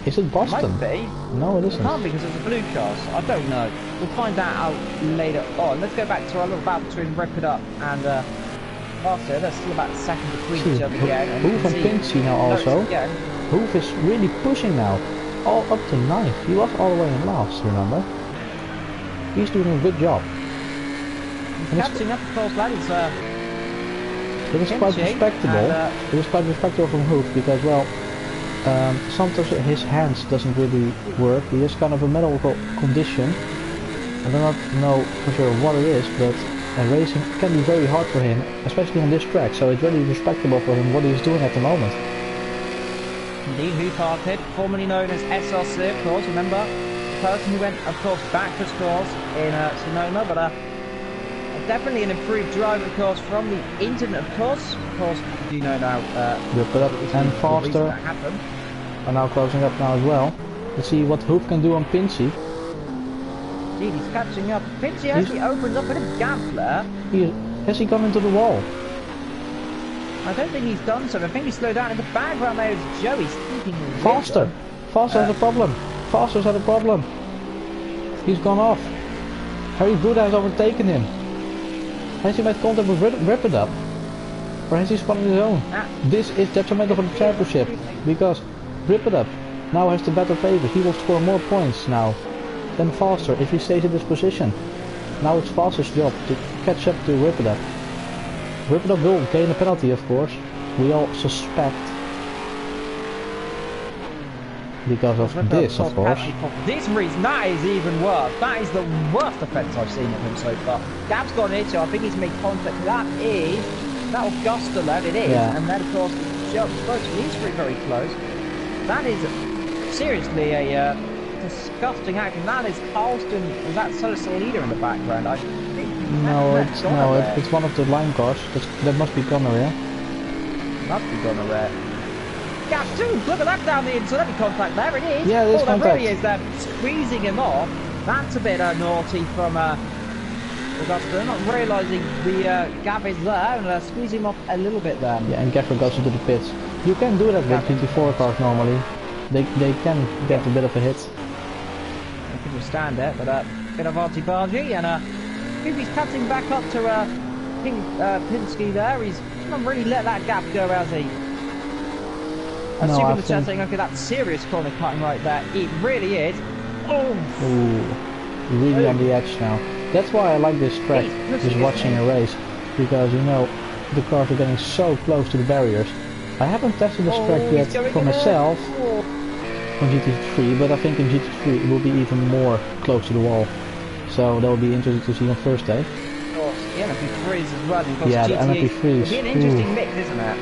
S1: Is it Boston?
S2: Might be.
S1: No, it isn't.
S2: It can't be because it's a blue cars. I don't know. We'll find that out later on. Let's go back to our little battle between Rip It Up and Faster. There's still about a second between each other again.
S1: Hoof and Pinksy now also. Hoof is really pushing now. All up to 9th. He was all the way in last, remember? He's doing a good job.
S2: He's catching up, of course, that is
S1: it was quite respectable. It was quite respectable from Hoof because, well, sometimes his hands doesn't really work. He has kind of a medical condition. I do not know for sure what it is, but racing can be very hard for him, especially on this track. So it's really respectable for him what he's doing at the moment.
S2: Indeed, Hoof Arcade, formerly known as SRC, of course. Remember, the person who went, of course, backwards course in Sonoma, but definitely an improved driver, of course, from the internet, of course. Of course, you know now.
S1: Rip It Up and Faster are now closing up now as well. Let's see what Hoof can do on Pinchy.
S2: Indeed, he's catching up. Pinchy actually opens up a bit of gap there.
S1: Has he gone into the wall?
S2: I don't think he's done so. I think he slowed down. In the background there is Joey speaking.
S1: Faster! Faster has a problem. Faster's had a problem. He's gone off. Harry Buddha has overtaken him. Has he made contact with Rip It Up? Or has he spun on his own? This is detrimental for the championship, because Rip It Up now has the better favor. He will score more points now than Faster if he stays in this position. Now it's Faster's job to catch up to Rip It Up. Rip It Up will gain a penalty, of course. We all suspect. Because of this, of course.
S2: This reason, that is even worse. That is the worst offence I've seen of him so far. Gab's got an issue. I think he's made contact. That Augusta lad, it is. Yeah. And then, of course, the jump. He's very close. That is seriously a disgusting action. That is Alston. Is that Social leader in the background? I think.
S1: No, it's one of the line cars. That must be Gonorrhea.
S2: Must be Gonorrhea. Gap 2, look at that down the inside. Let me contact. There it is.
S1: Yeah, there's contact.
S2: That really is them squeezing him off. That's a bit naughty from Augusta. Not realising the gap is there and squeeze him off a little bit there.
S1: Yeah, and GAVRA goes into the pits. You can do that with GT4 cars normally. They can get a bit of a hit.
S2: I can withstand it, but a bit of argy-bargy, and if he's cutting back up to Pinsky there, he's not really let that gap go, has he? Assuming the chat saying, okay, that's serious corner cutting right there. It really is.
S1: Ooh, really on the edge now. That's why I like this track, just watching a race, because you know the cars are getting so close to the barriers. I haven't tested this track yet for myself on GT3, but I think in GT3 it will be even more close to the wall. So that will be interesting to see on first day.
S2: Of course, the LMP3s as well.
S1: Yeah, the LMP3s.
S2: It'll be an interesting mix, isn't it?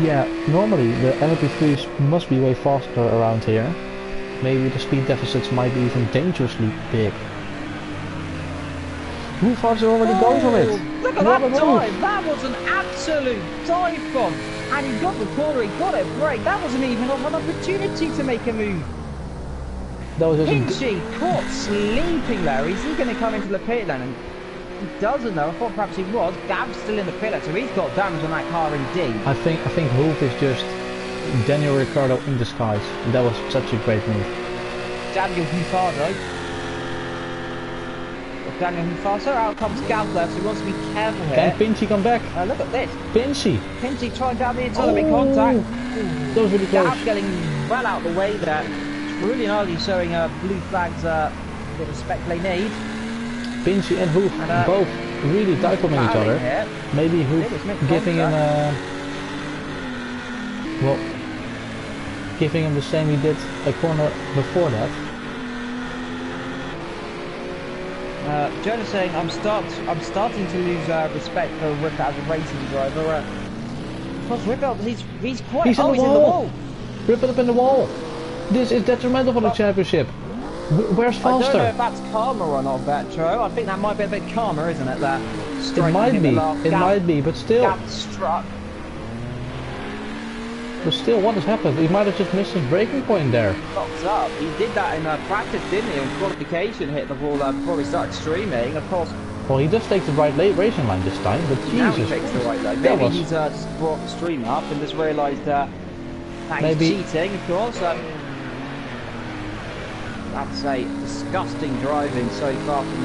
S1: Yeah, normally the LMP3s must be way faster around here. Maybe the speed deficits might be even dangerously big. Who faster already going for it?
S2: Look at that dive! That was an absolute dive bomb! And he got the corner, he got a break. That wasn't even an opportunity to make a move.
S1: That was just
S2: Pinchy caught sleeping there. Is he going to come into the pit lane? And he doesn't know. I thought perhaps he was. Gav's still in the pit lane, so he's got damage on that car indeed.
S1: I think Hoof is just Daniel Ricciardo in disguise. And that was such a great move.
S2: Daniel Ricciardo. Daniel Hufasa, out comes Gav there, so he wants to be careful here.
S1: Can Pinchy come back?
S2: Look at this.
S1: Pinchy
S2: trying down the inside, make contact.
S1: That was really close.
S2: Gav getting well out of the way there. Really early showing blue flags, the respect they need.
S1: Pinchy and Hoof both really dive from each other.
S2: Here.
S1: Maybe Hoof giving him giving him the same he did a corner before that.
S2: Jonah saying, I'm starting to lose respect for Rip as a racing driver. Because Rip, he's quite...
S1: He's in the wall! Rip it up in the wall! This is detrimental for the championship. Where's Foster?
S2: I don't know if that's karma or not, Vetro. I think that might be a bit karma, isn't it? That
S1: it might be, but still.
S2: Gap struck.
S1: But still, what has happened? He might have just missed his braking point there.
S2: Locked up. He did that in practice, didn't he? In qualification, hit the wall before he started streaming. Of course.
S1: Well, he does take the right racing line this time, but
S2: Now
S1: Jesus.
S2: he takes the right line. Maybe he's just brought the stream up and just realised that he's cheating, of course. That's a disgusting driving so far from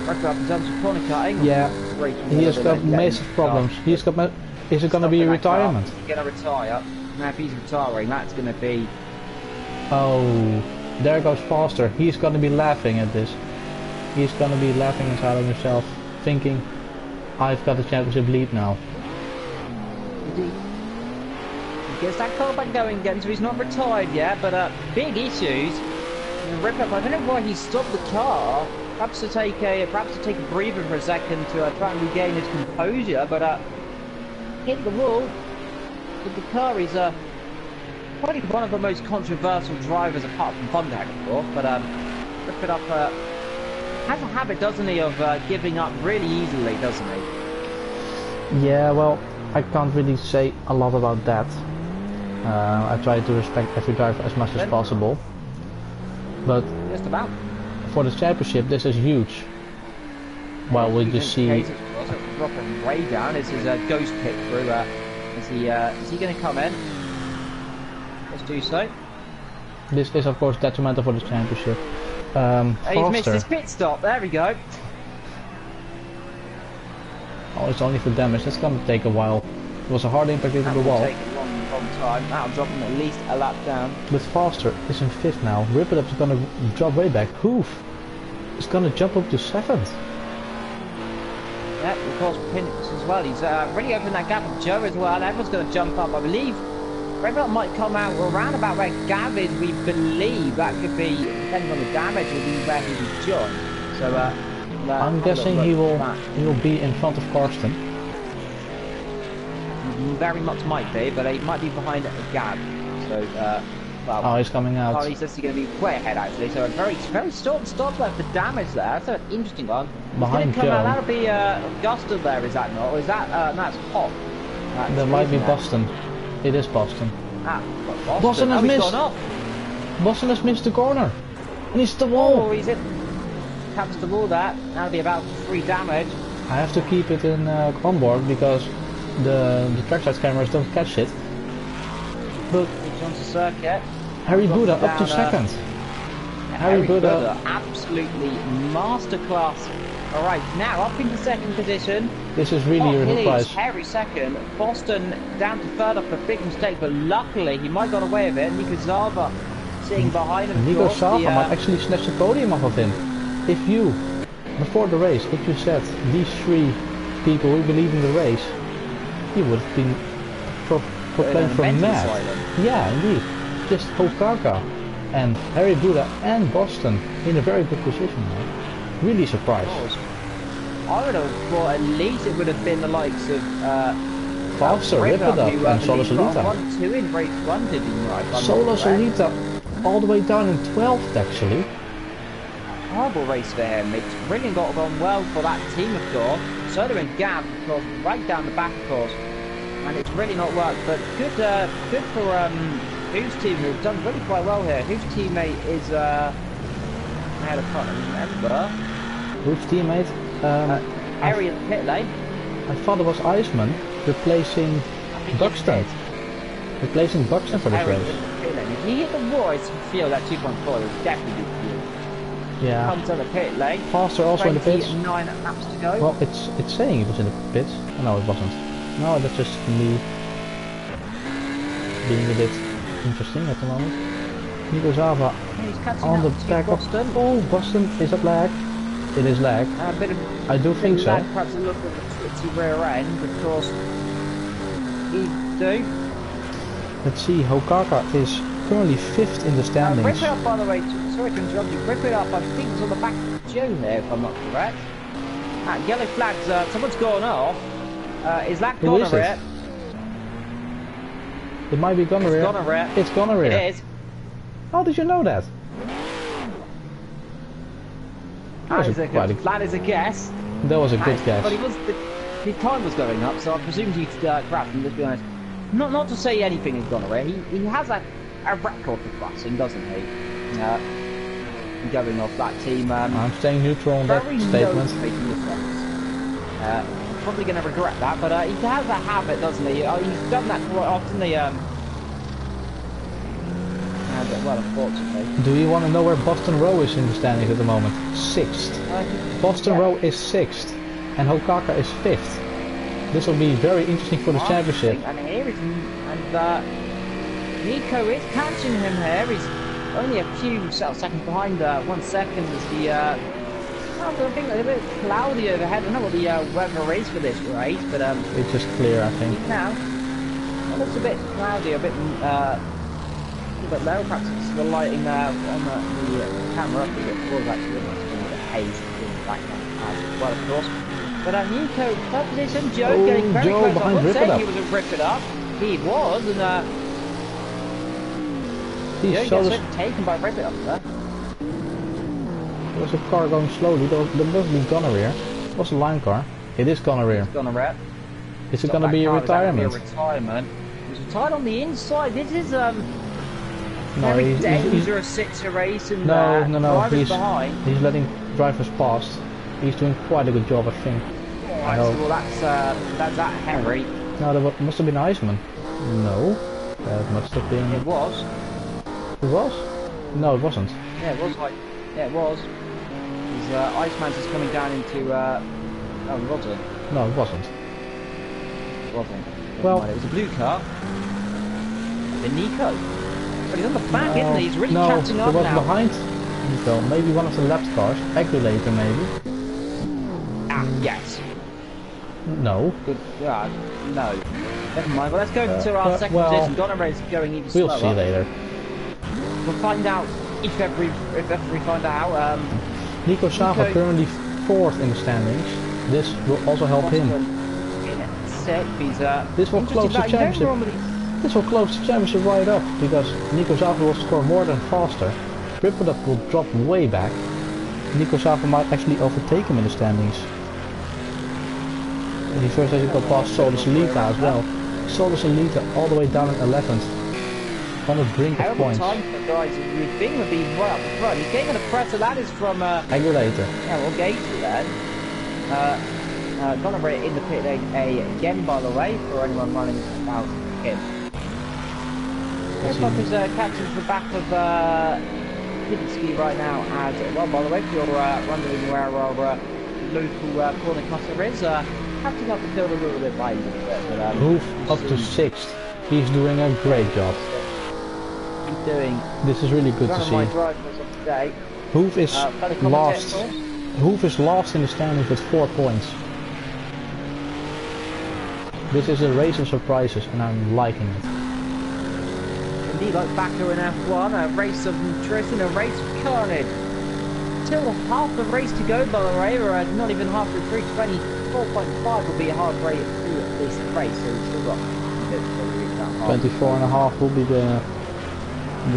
S2: record up in terms of corner cutting.
S1: Yeah, he has got massive problems. Is it going to be a retirement?
S2: He's going to retire. Now if he's retiring, that's going to be...
S1: Oh, there goes Foster. He's going to be laughing at this. He's going to be laughing inside of himself, thinking, I've got the championship lead now.
S2: He gets that car back going again, so he's not retired yet, but big issues. Rip up. I don't know why he stopped the car. Perhaps to take a breather for a second to try and regain his composure, but hit the wall. With the car, he's probably one of the most controversial drivers apart from Bondak, of course. But Rip it up has a habit, doesn't he, of giving up really easily, doesn't he?
S1: Yeah, well, I can't really say a lot about that. I try to respect every driver as much as possible. But
S2: just about
S1: for the championship, this is huge. Well, we just see
S2: dropping way down. This is a ghost pick through. Is he going to come in? Let's do so.
S1: This is of course detrimental for the championship.
S2: He's missed his pit stop. There we go.
S1: Oh, it's only for damage. That's going to take a while. It was a hard impact into the wall.
S2: Long time. That'll drop him at least a lap down.
S1: But Foster is in 5th now. Rip It Up is going to drop way back. Hoof is going to jump up to 7th.
S2: Yeah, of course, Pinnock as well. He's really opened that gap with Joe as well. Everyone's going to jump up, I believe. Rip It Up might come out around about where Gav is. We believe that could be, depending on the damage, will be where he was joined. So,
S1: I'm guessing he will be in front of Karsten.
S2: Very much might be, but he might be behind a Gav. So well,
S1: Oh, he's coming out.
S2: Harley says he's going to be way ahead actually. So a very short stop there for damage there. That's an interesting one.
S1: Behind
S2: Come out,
S1: Joe.
S2: that'll be Guston there, is that not? Or is that no, that's Hop?
S1: That might be Boston. It is Boston.
S2: Ah, Boston.
S1: Boston has
S2: he's
S1: missed.
S2: gone off.
S1: Boston has missed the corner. And he's the wall.
S2: Oh, he's hit. Taps the wall there. That'll be about 3 damage.
S1: I have to keep it in on board because the trackside cameras don't catch it. But
S2: He's on the circuit.
S1: Harry Buddha up to second. Harry Buddha.
S2: Absolutely masterclass. Alright, now up into second position.
S1: This is really a
S2: Hilly's
S1: surprise.
S2: Harry second. Boston down to third off a big mistake, but luckily he might got away with it. Nico Zava sitting behind him.
S1: Nico Zava might actually snatch the podium off of him. If you, before the race, if you said these 3 people who believe in the race, he would have been proclaimed for mad. Yeah, indeed. Just Hokaka and Harry Buddha and Boston in a very good position now. Really surprised.
S2: I would have thought at least it would have been the likes of
S1: Faster, Rip It Up and Solo Solita.
S2: 1-2 in race 1 did he right?
S1: Solo Solita all the way down in 12th actually.
S2: Horrible race for him. It's really got gone well for that team, of course. Soda and Gav, of course, right down the back, of course. And it's really not worked, but good for Who's team, who've done really quite well here. Whose teammate is I can't remember.
S1: Whose teammate?
S2: Harry in the pit lane.
S1: I thought it was Iceman replacing Buxton. Replacing Buxton for this
S2: Harry
S1: race.
S2: in the pit lane. If he hit the wall, it's feel that 2.4 is definitely good.
S1: Yeah.
S2: Comes on the pit lane.
S1: Faster also in the pits.
S2: 9 laps to go.
S1: Well, it's saying it was in the pits. Oh, no, it wasn't. No, that's just me being a bit interesting at the moment. Nico Zava on the back of
S2: Boston.
S1: Oh, Boston, is that lag? It is lag.
S2: A bit of
S1: I do think so.
S2: Perhaps a look at the twitchy rear end, of course. He do.
S1: Let's see, Hokaka is currently 5th in the standings.
S2: Rip It Up, by the way, sorry to interrupt you, Rip It Up, I think it's on the back of Joe here, if I'm not correct. Yellow flags, someone's gone off. Is that
S1: Who is
S2: Gonorrhea?
S1: It might be gonorrhea.
S2: It's Gonorrhea.
S1: It's gonorrhea.
S2: It is.
S1: How did you know that?
S2: That is a guess.
S1: That was a good guess.
S2: But his time was going up, so I presumed he'd crash, and let's be honest. Not to say anything is Gonorrhea, he has a record for crashing, doesn't he? Going off that team.
S1: I'm staying neutral on that statement.
S2: Probably going to regret that, but he has a habit, doesn't he? He's done that quite often. Well, unfortunately.
S1: Do you want to know where Boston Row is in the standings at the moment? 6th. Boston Row is 6th, and Hokaka is 5th. This will be very interesting for the championship.
S2: And here is, Nico is catching him here. He's only a few seconds behind. 1 second is the. I think it's a bit cloudy overhead. I don't know what the weather is for this race, but
S1: it's just clear, I think.
S2: Now, it looks a bit cloudy, a bit low. Perhaps it's the lighting on the camera. I think it was actually a bit haze in the background as well, of course. But Nico, third position. Joe getting very
S1: Joe
S2: close. I
S1: behind
S2: would say
S1: Rip It Up.
S2: he was a Rip It Up. He was, and Joe gets taken by Rip It Up there.
S1: There's a car going slowly. There must be gonorrhea. What's a line car? It is gonorrhea.
S2: It's gonorrhea.
S1: Is it going to be a retirement?
S2: He's retired on the inside. This is
S1: No,
S2: very dangerous situation.
S1: No.
S2: Behind.
S1: He's letting drivers past. He's doing quite a good job, I think.
S2: Alright, so well, that's that Henry.
S1: No, that must have been Iceman. No, that must have been.
S2: It was.
S1: It was? No, it wasn't.
S2: Yeah, it was like. Yeah, it was. Iceman's is coming down into. Oh, it wasn't.
S1: No, it wasn't.
S2: It wasn't.
S1: Well,
S2: it was a blue car. The Nico. But he's on the back, isn't he? He's really catching up now.
S1: He was behind Nico. Maybe one of the lap cars. Agulator, maybe.
S2: Yes.
S1: No.
S2: Good. Yeah. No. Never mind. Well, let's go to our second position. Gonorrhea's going even slower.
S1: We'll see later.
S2: We'll find out if ever we find out.
S1: Nico Zava currently 4th in the standings. This will also help him.
S2: This will
S1: close the championship. This will close the championship right up, because Nico Zavra will score more than faster. Ripperdup will drop way back. Nico Zavra might actually overtake him in the standings. And he first has to go past Solus Elita as well. Solus Elita all the way down in 11th. On the brink of points.
S2: Time for guys who we think would be right up the front. He's getting the pressure, that is from
S1: Aggravator.
S2: Yeah, well, Gator then. Gonorrhea in the pit lane again, by the way, for anyone running about him. Looks like he's catching the back of Pinsky right now as well. By the way, if you're wondering where our local corner cutter is, catching up the field a little bit by
S1: Move up to 6th. He's doing a great job.
S2: He's doing.
S1: This is really good to see. Hoof is last. Hoof is last in the standings with 4 points. This is a race of surprises, and I'm liking it.
S2: Indeed, like Backer in F1, a race of nutrition, a race of carnage. Still half the race to go, by the way. We're not even halfway through. 24.5 will be a hard rate through at least the race, so we've still got
S1: 24.5 will be the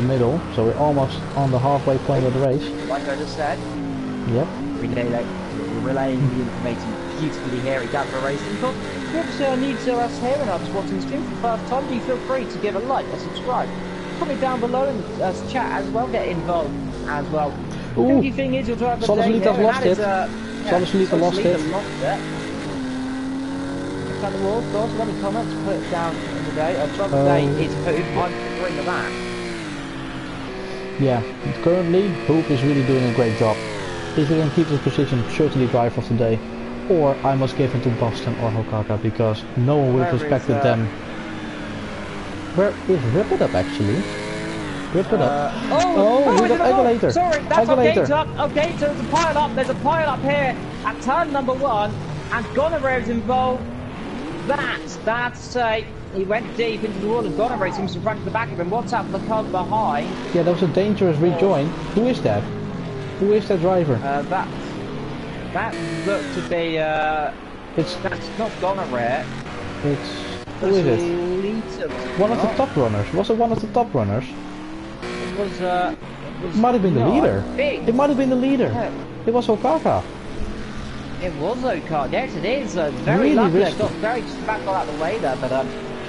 S1: middle, so we're almost on the halfway point of the race.
S2: Like I just said.
S1: Yep.
S2: Relaying the information beautifully here at GAVRA Racing. But if you're new to us here and I'm watching the stream for the first time, do feel free to give a like or subscribe. Comment down below and chat as well, get involved as well.
S1: Ooh.
S2: The only thing is you'll drive the
S1: Solus
S2: day
S1: Elita's
S2: here,
S1: lost it. Solus Elita lost it.
S2: Look the wall, of course, any comments, put it down in the day. Drive the day is Hoop, I'm bringing that.
S1: Yeah, currently Hoop is really doing a great job. If he can keep this position, certainly driver of the day. Or I must give him to Boston or Hokaka, because no one will respect them. Where is Ripperdup actually? Ripperdup. We got Agulator.
S2: Sorry, that's Agulator. Okay, so there's a pile up. There's a pile up here at turn number 1, and Gonorrhea is involved. That's he went deep into the wall, and Gonorrhea seems in front of the back of him. What's up with the car behind?
S1: Yeah, that was a dangerous rejoin. Who is that? Who is that driver?
S2: That looked to be that's not Gonorrhea.
S1: Who is it? One of the top runners. Was it one of the top runners?
S2: It was
S1: it might have been the leader. It might have been the leader.
S2: Yeah.
S1: It was Hokaka.
S2: It was Hokaka. Yes, it is. Very
S1: really
S2: lucky.
S1: risky.
S2: Got very just back out of the way there, but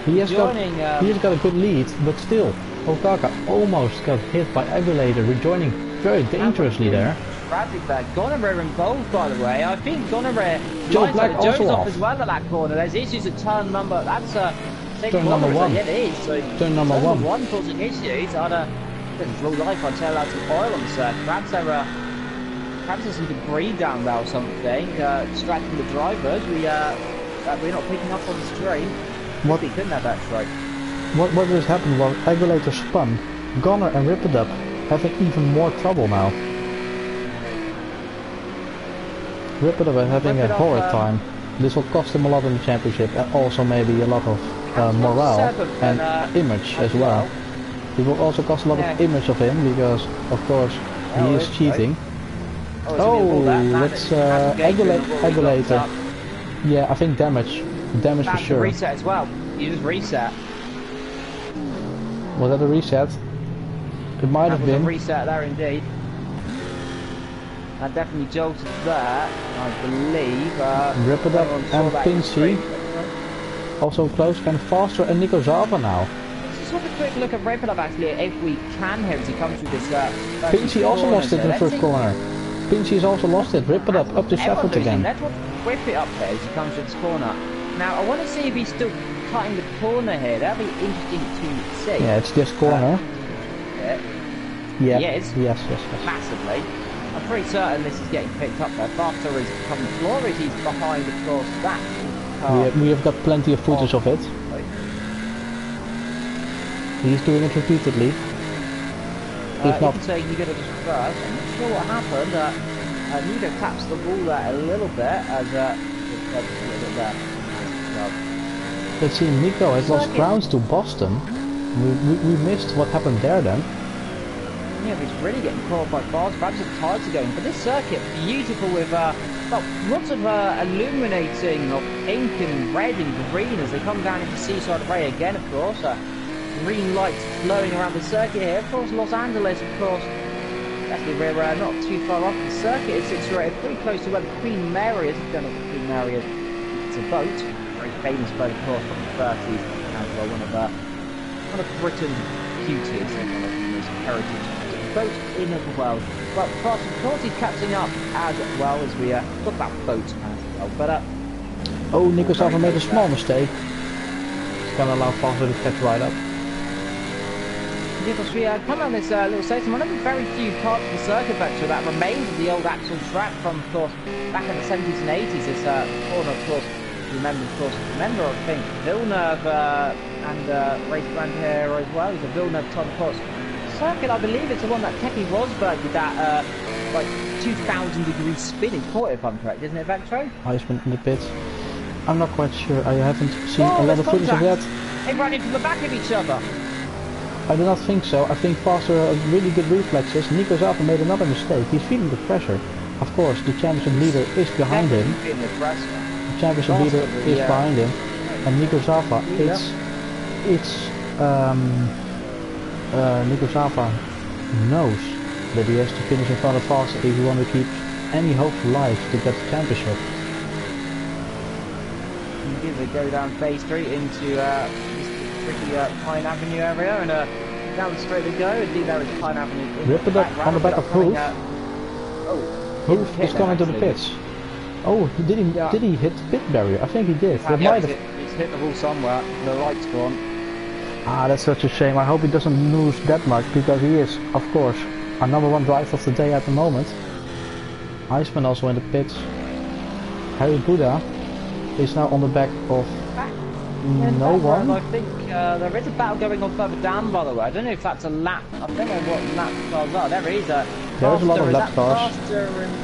S1: he has got a good lead, but still, Hokaka almost got hit by Agulator, rejoining very dangerously there.
S2: Tragic there. Gonorrhea involved, by the way. I think Gonorrhea
S1: Joe Black also
S2: off as well at that corner. There's issues at turn number. That's
S1: turn number 1.
S2: Yeah, it is. So
S1: turn number 1.
S2: 1 causing issues. There's real life on tail out of oil on the circuit. Perhaps there's some debris down there or something, distracting the drivers. We're not picking up on the stream.
S1: What?
S2: We couldn't have that straight.
S1: What has happened was Agulator spun. Gonner and Ripperdup having even more trouble now. Ripperdup is having a horrid time. This will cost him a lot in the championship, and also maybe a lot of morale and image as well. It will also cost a lot of image of him, because of course he is cheating. Let's Agulator. Yeah, I think damage for sure.
S2: Reset as well. You just reset.
S1: Was that a reset? It might have been.
S2: A reset there indeed. That definitely jolted there, I believe.
S1: Ripperdup and Pinsky. Also close and faster, and Nico Zavra now.
S2: Let's just have a quick look at Ripperdup actually, if we can here as he comes through this.
S1: Pinsky also lost it in the first corner. Pinsky's also lost it. Ripperdup up to 7th again.
S2: Let's whip it up here as he comes through this corner. Now I want to see if he's still cutting the corner here. That'd be interesting to see.
S1: Yeah, it's this corner. Yeah.
S2: He is.
S1: Yes.
S2: Massively. I'm pretty certain this is getting picked up there. Faster is coming forward. He's behind, of course, that car.
S1: We have got plenty of footage of it. He's doing it repeatedly. If not,
S2: saying he got it just first. I'm not sure what happened. Nico taps the wall there a little bit as there.
S1: Let's see, Nico has lost grounds to Boston. We missed what happened there then.
S2: Yeah, but he's really getting caught by bars. Perhaps the tyres are going. But this circuit, beautiful with lots of illuminating of pink and red and green as they come down into Seaside Ray again, of course. green lights flowing around the circuit here. Of course, Los Angeles, of course, actually we're not too far off the circuit. It's situated pretty close to where the Queen Mary is. If you don't know what the Queen Mary is, it's a boat, a very famous boat, of course, from the 30s, and one of Britain's cutest and one of the most heritage boats in the world. But Fast and Course is catching up as well as we talk about boats as well. But
S1: oh, Nico Salva made a small mistake. He's gonna allow Foster to catch right up.
S2: Because we come on this little station, one of the very few parts of the circuit vector that remains of the old actual track from, of course, back in the 70s and 80s. This corner, of course, remember, I think, Villeneuve and race brand here as well. It's a Villeneuve type of course. Circuit, I believe it's the one that Keke Rosberg did that, like, 2,000-degree spinning point, if I'm correct, isn't it, Vectro?
S1: Iceman in the pits. I'm not quite sure. I haven't seen a lot of footage of that.
S2: They ran into the back of each other.
S1: I do not think so. I think Foster has really good reflexes. Nico Salva made another mistake. He's feeling the pressure. Of course, the championship leader is behind him. The championship leader is behind him. And Nico Salva, Nico Salva knows that he has to finish in front of Foster if he wants to keep any hope for life to get the championship.
S2: Give a go down Bay Street into this tricky Pine Avenue area, and down the straight they go. Indeed, there is Pine Avenue.
S1: Rip it up on the back of Hoof. Hoof is coming to the pits. Oh, did he hit the pit barrier? I think he did.
S2: He's hit the wall somewhere. The light's gone.
S1: Ah, that's such a shame. I hope he doesn't lose that much, because he is, of course, our #1 driver of the day at the moment. Iceman also in the pits. Harry Buddha is now on the back of no one.
S2: I think there is a battle going on further down, by the way. I don't know if that's a lap. I don't know what lap cars are. There is a
S1: lot of lap cars.
S2: Faster and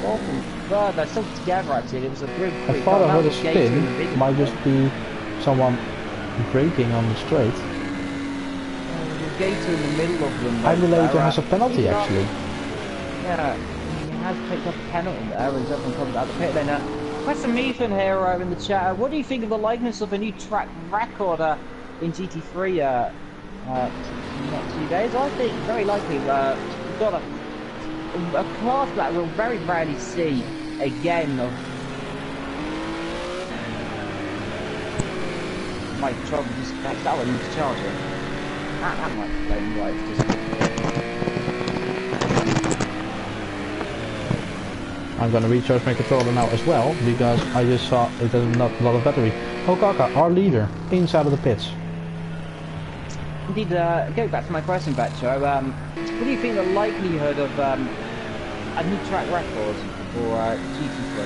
S2: fourth and third. They're still together actually. It was a group.
S1: I thought I heard a spin. Might just be someone braking on the straight.
S2: Gator in the middle of them.
S1: I believe there has a penalty actually.
S2: Yeah, he has picked up a penalty there, and everyone comes out of the pit lane. Question Ethan here in the chat. What do you think of the likeness of a new track record in GT3 in the next few days? I think very likely we've got a class that we'll very rarely see again. My trouble just that one needs charging. That might be playing right.
S1: I'm gonna recharge my controller now as well, because I just saw it has not a lot of battery. Okaka, our leader, inside of the pits.
S2: Indeed, going back to my question, Betcho, what do you think the likelihood of a new track record for GT3?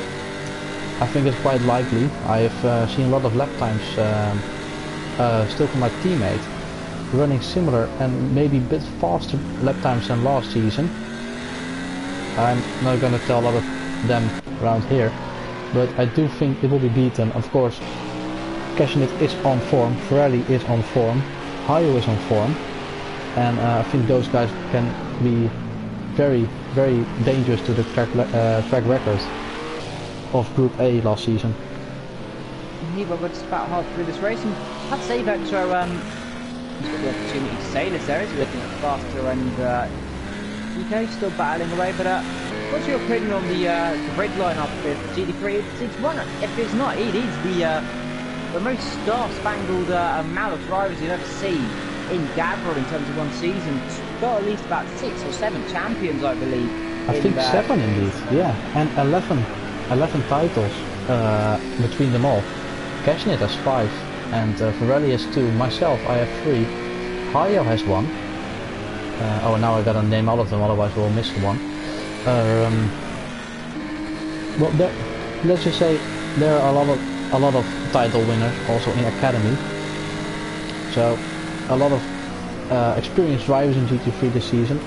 S1: I think it's quite likely. I have seen a lot of lap times still from my teammate, running similar and maybe a bit faster lap times than last season. I'm not gonna tell a lot of them around here, but I do think it will be beaten. Of course, Cashinit is on form, Ferrari is on form, Hayo is on form, and I think those guys can be very, very dangerous to the track record of Group A last season.
S2: Indeed, we're just about half through this race, and I'd say that he's got the opportunity to say this there. He's looking at faster and DK still battling away, but what's your opinion on the grid lineup with GT3? It's one, if it's not, it is the most star-spangled amount of drivers you've ever seen in GAVRA in terms of one season. Got at least about 6 or 7 champions, I believe.
S1: I think 7 indeed, yeah, and 11 titles between them all. Cashinit has 5, and Ferrari has 2. Myself, I have 3. Hayo has 1. Oh, now I gotta name all of them, otherwise we'll miss one. Well, let's just say there are a lot of title winners also in Academy. So a lot of experienced drivers in GT3 this season,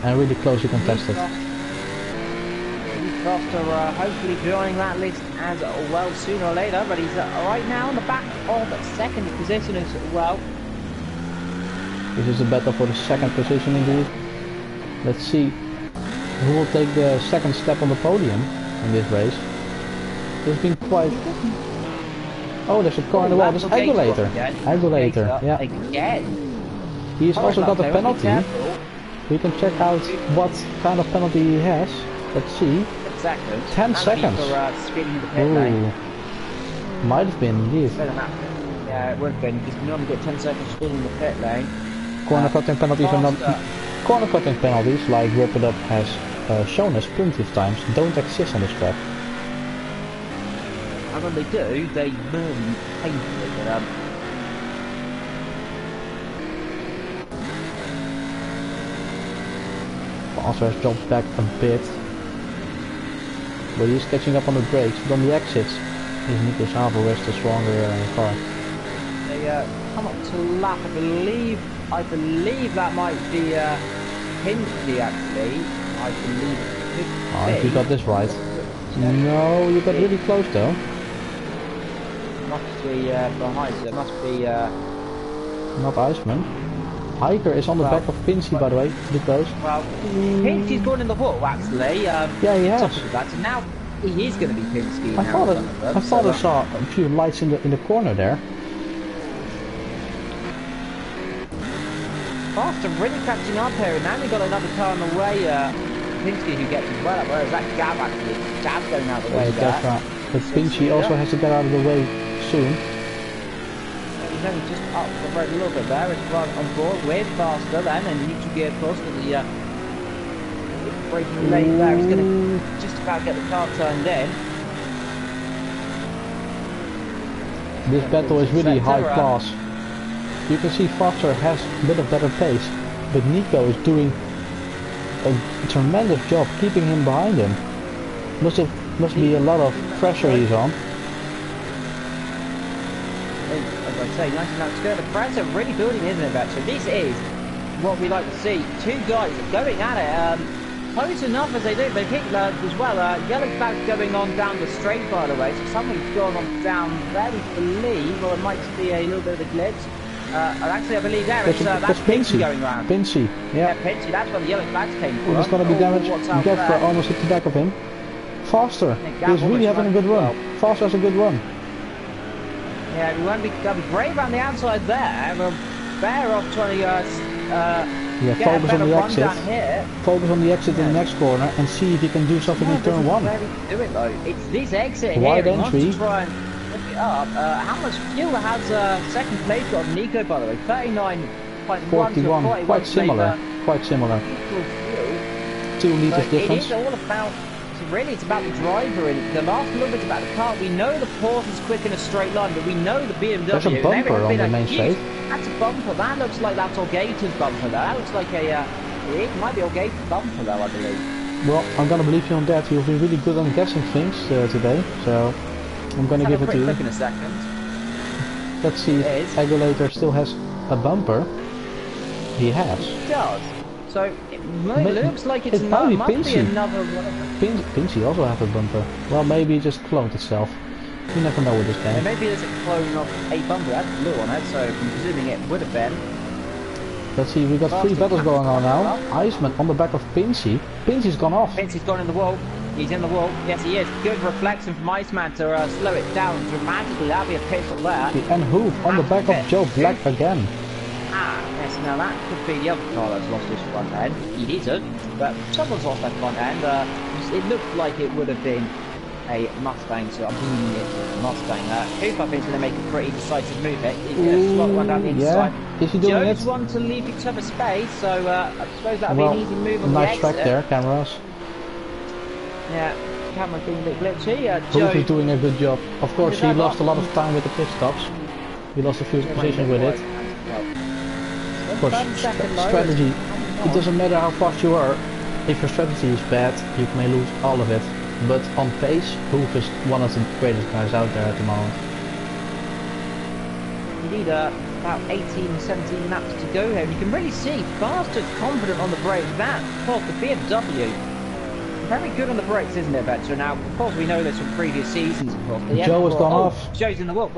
S1: and really closely contested.
S2: Foster hopefully joining that list as well sooner or later, but he's right now on the back of second position as well.
S1: This is a battle for the second position indeed. Let's see who will take the second step on the podium in this race. There's been quite... Oh, there's a car in the wall. There's Agulator. Agulator, yeah.
S2: Again.
S1: He's also got a penalty. We can check out what kind of penalty he has. Let's see. 10 seconds.
S2: For speeding in the pit lane.
S1: Might have been, indeed.
S2: Yeah, it would have been, because we normally get 10 seconds speeding in the pit lane.
S1: Corner cutting penalties are not... Corner cutting penalties, like Rip It Up has shown us plenty of times, don't exist on this track.
S2: And when they do, they burn painfully, but
S1: Foster has jumped back a bit. But he's catching up on the brakes, but on the exits, is Nico Savo is the stronger car.
S2: They come up to lap, I believe that might be Hinkley actually. I believe it could be.
S1: If you got this right. No, you got really close though.
S2: Must be behind, so it must be
S1: not Iceman. Hiker is on the back of Pinsky, by the way, to be close.
S2: Well, Pinsky's gone in the wall actually.
S1: Yeah, he has.
S2: So now he is going to be Pinsky.
S1: I thought I saw a few lights in the corner there.
S2: Foster really catching up here, and now we've got another car on the way. Pinsky who gets as well, whereas that Gav actually, Gav's going out of the way there.
S1: But Pinsky also has to get out of the way soon.
S2: He's only just up the road a little bit there. It's right on board with Faster then, and neutral gear of course for the braking lane there. He's going to just about get the car turned in.
S1: This battle is really high class. You can see Foster has a bit of better pace, but Nico is doing a tremendous job keeping him behind him. Must be a lot of pressure he's on.
S2: As I say, nice and outskirt. The pressure really building, isn't it, Betcha? This is what we like to see. Two guys going at it. Close enough as they do. They hit as well. Yellow flag going on down the straight, by the way. So somebody's gone on down there, we believe, or it might be a little bit of a glitch. Actually, I believe there that's Pinsky going around.
S1: Pinsky, yeah.
S2: Pinsky, that's where the yellow flags came from.
S1: There's going to be damage. GAVRA almost hit the back of him. Foster is really having a good run. Foster has a good run.
S2: Yeah, we won't be brave on the outside there. We're better off trying to
S1: focus on the exit. Focus on the exit in the next corner and see if he can do something in turn one.
S2: Do it though. It's this exit
S1: wide
S2: here.
S1: Entry.
S2: Try and lift it up. How much fuel has second place got Nico, by the way? 39.1
S1: quite similar. Quite similar. 2 liters difference.
S2: It is all about. Really, it's about the driver, and the last little bit about the car. We know the Porsche is quick in a straight line, but we know the BMW.
S1: There's a bumper on the main straight.
S2: That's a bumper. That looks like that's Olgator's bumper. That looks like a. It might be Olgator's bumper, though, I believe.
S1: Well, I'm gonna believe you on that. You've been really good on guessing things today, so I'm gonna give it to you.
S2: Look in a second.
S1: Let's see if Agulator still has a bumper. He has.
S2: He does. So it looks like it must be another one of them.
S1: Pinsky also has a bumper. Well, maybe it just cloned itself. You never know with this game.
S2: Yeah, maybe there's a clone of a bumper. That's blue on it, so I'm presuming it would have been.
S1: Let's see, we got 3 battles going on now. Iceman on the back of Pinsky. Pinsky's gone off.
S2: Pinsky's gone in the wall. He's in the wall. Yes, he is. Good reflection from Iceman to slow it down dramatically. That'll be a pistol there.
S1: And Hoof on the back of Joe Black again.
S2: Yes, now that could be the other car that's lost his front end. He isn't, but someone's lost their front end. It looked like it would have been a Mustang, so I'm thinking it was a Mustang. Hoof, I think, is going to make a pretty decisive move. He's going to slot one down the inside.
S1: Yeah. Is he doing
S2: Joe's one to leave each other space, so I suppose that'll be an easy move on
S1: nice
S2: the exit.
S1: track there, cameras.
S2: Yeah, camera's being a bit glitchy.
S1: Hoof is doing a good job. Of course, he lost a lot of time with the pit stops. He lost a few positions with it. Of course, strategy, it doesn't matter how fast you are, if your strategy is bad, you may lose all of it. But on pace, Hoof is one of the greatest guys out there at the moment.
S2: You need about 18-17 laps to go here, and you can really see Faster confident on the brakes. That, of course, the BMW, very good on the brakes, isn't it, Betcha? Now, of course, we know this from previous seasons, of course.
S1: Joe has gone off.
S2: Joe's in the wall.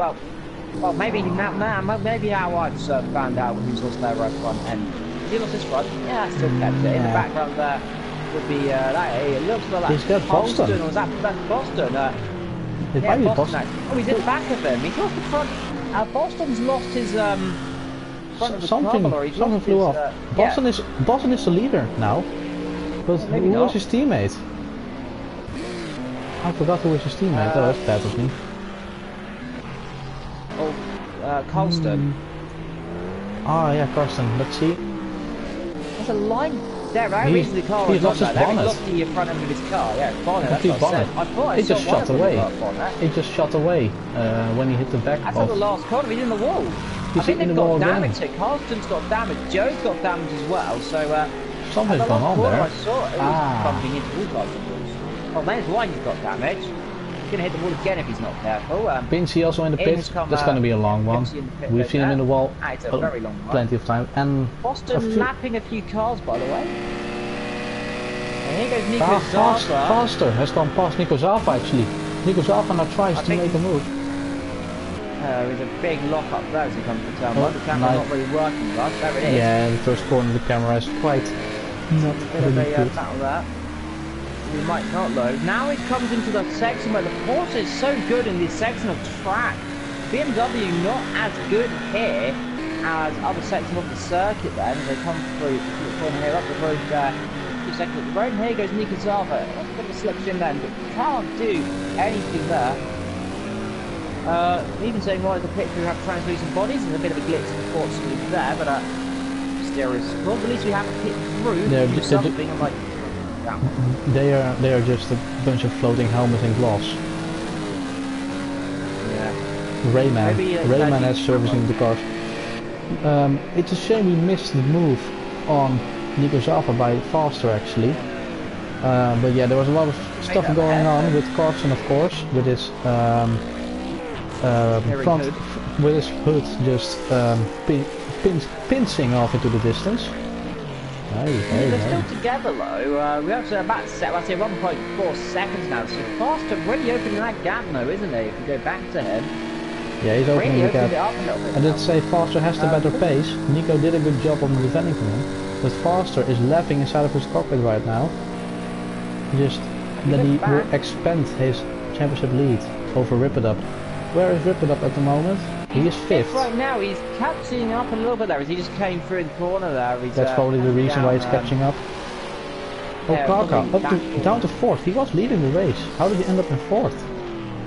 S2: Well, maybe maybe how I've found out who's lost their right front end. He lost his front. Yeah, still kept it. In the background there would be that. It looks like
S1: that Boston.
S2: Or was that Boston?
S1: It
S2: Yeah,
S1: might be
S2: Boston.
S1: Boston.
S2: Oh, he's at the back of him. He's lost the front. Boston's lost his front of the
S1: Something
S2: trouble, or he's
S1: something
S2: lost
S1: flew
S2: his,
S1: off. Boston is the leader now. But
S2: maybe
S1: who
S2: not.
S1: was his teammate? I forgot who was his teammate. Oh, that's bad of me.
S2: Colston.
S1: Ah, yeah, Carsten. Let's see.
S2: There's a line there, very
S1: He's-
S2: recently. The car
S1: he's
S2: was
S1: lost his
S2: on there. He's
S1: bonnet.
S2: lost the front end of his car. Yeah, bonnet. That's
S1: Complete
S2: what I
S1: bonnet.
S2: said. I thought I
S1: It
S2: saw
S1: just
S2: one
S1: shot
S2: of them
S1: away.
S2: with a bonnet.
S1: It just shot away when he hit the back
S2: That's not the
S1: of.
S2: last corner. He's in the wall.
S1: He's
S2: I think
S1: in
S2: they've
S1: the wall
S2: got
S1: again.
S2: damage here. Carlston's got damage. Joe's got damage as well. So
S1: Something's
S2: at the
S1: going
S2: last
S1: on
S2: corner
S1: there.
S2: I saw it was bumping into all cars. Oh, there's one who's got damage. He's gonna hit the wall again if he's not careful.
S1: Pincy also in the pit.
S2: has come,
S1: That's going to be a long one.
S2: Pincy in the pit
S1: We've
S2: right
S1: seen him
S2: there.
S1: in the wall
S2: It's a very long one.
S1: plenty of time. And
S2: Boston lapping a few cars, by the way. And here goes Nico Zafa.
S1: Faster has gone past Nico Zafa actually. Nico Zafa now tries to make a move.
S2: There's a big lock up there as he comes to turn one. The camera's not really working with us. There it is.
S1: Yeah, the first corner of the camera is quite not
S2: Bit of
S1: really
S2: a
S1: good.
S2: battle there. We might not load. Now it comes into the section where the Porsche is so good in this section of track. BMW not as good here as other sections of the circuit then. They come through the corner here up the road there. 2 seconds up the road, and here goes Nico Zafa. That's a bit of a slipstream then, but can't do anything there. Even saying why the pit crew have translucent bodies, there's a bit of a glitch unfortunately there, but still is cool. At least we have a pit crew to do something. I'm like, yeah.
S1: They are just a bunch of floating helmets and gloss.
S2: Yeah.
S1: Rayman is servicing the cars. It's a shame we missed the move on Nico Zafa by Faster actually. But yeah, there was a lot of stuff going on with Carson, of course, with his front, with his hood just pincing off into the distance.
S2: They're still together though. We have to about set, I'd say 1.4 seconds now. So Faster really opening that gap though, isn't he? If we go back to him.
S1: Yeah, he's opening
S2: really
S1: the gap.
S2: It up a little bit
S1: I did say Faster has the better pace. Nico did a good job on defending from him, but Faster is laughing inside of his cockpit right now. Just that he will expand his championship lead over Rip It Up. Where is Rip It Up at the moment? He is 5th.
S2: Right now he's catching up a little bit there as he just came through the corner there.
S1: That's probably the reason why he's catching up. Okaka down to 4th. He was leading the race. How did he end up in 4th?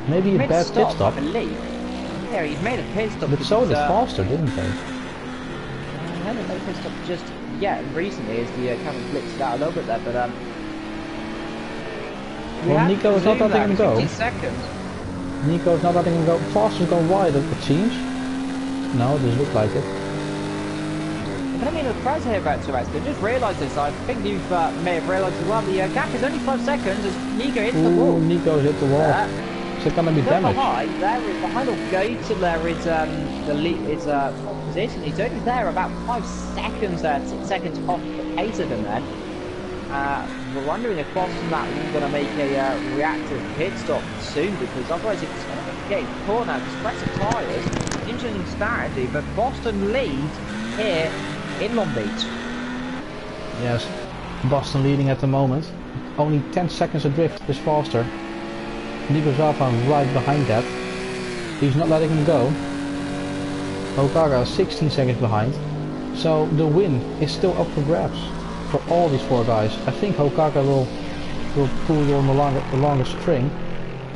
S1: Maybe a bad pit stop.
S2: I believe. Yeah, he's made a pit stop.
S1: But so did Faster, didn't they?
S2: He hadn't made a pit stop just yet recently as the camera blitzed out a little bit there, but
S1: well, Nico is not letting him go.
S2: 15 seconds.
S1: Nico is not letting him go. Faster's gone wide, it seems. No, it doesn't look like it.
S2: But I mean, the prize here about to rest. I just realised this. I think you may have realised as well. The gap is only 5 seconds as Nico hits the wall.
S1: Nico hit the wall. Is it going to be damaged?
S2: Behind or Gator there is the lead is position. He's only there about 5 seconds there, 6 seconds off the pace of him then. We're wondering if Boston that is going to make a reactive pit stop soon, because otherwise it's going to get caught now. Just press the tyres. Interesting strategy, but Boston leads here in Long Beach.
S1: Yes, Boston leading at the moment. Only 10 seconds adrift is Faster. Nico Zafa right behind that. He's not letting him go. Okaka is 16 seconds behind. So the win is still up for grabs for all these 4 guys. I think Okaka will pull on the longest string,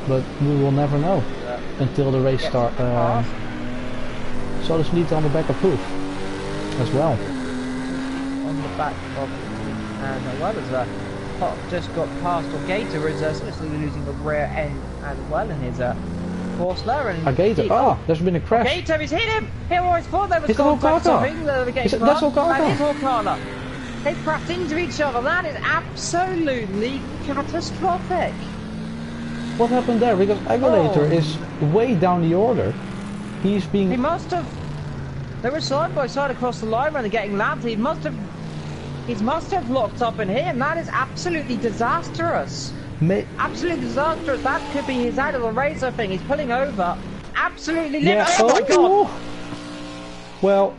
S1: but we will never know until the race starts. So this leads on the back of Hoof as well.
S2: On the back of and well as just got past Gator is seriously losing the rear end as well in his course there. And
S1: Gator, there's been a crash.
S2: Gator, he's hit him! He always thought there was
S1: contact.
S2: That's
S1: Okaka?
S2: That is Okada. They crashed into each other. That is absolutely catastrophic.
S1: What happened there? Because Agulator is way down the order. He
S2: must have. They were side by side across the line when they're getting lapped. He must have locked up in here, and that is absolutely disastrous. Absolutely disastrous. That could be his out of the race, I think. He's pulling over. Absolutely limp.
S1: Yeah.
S2: Oh my god!
S1: Well,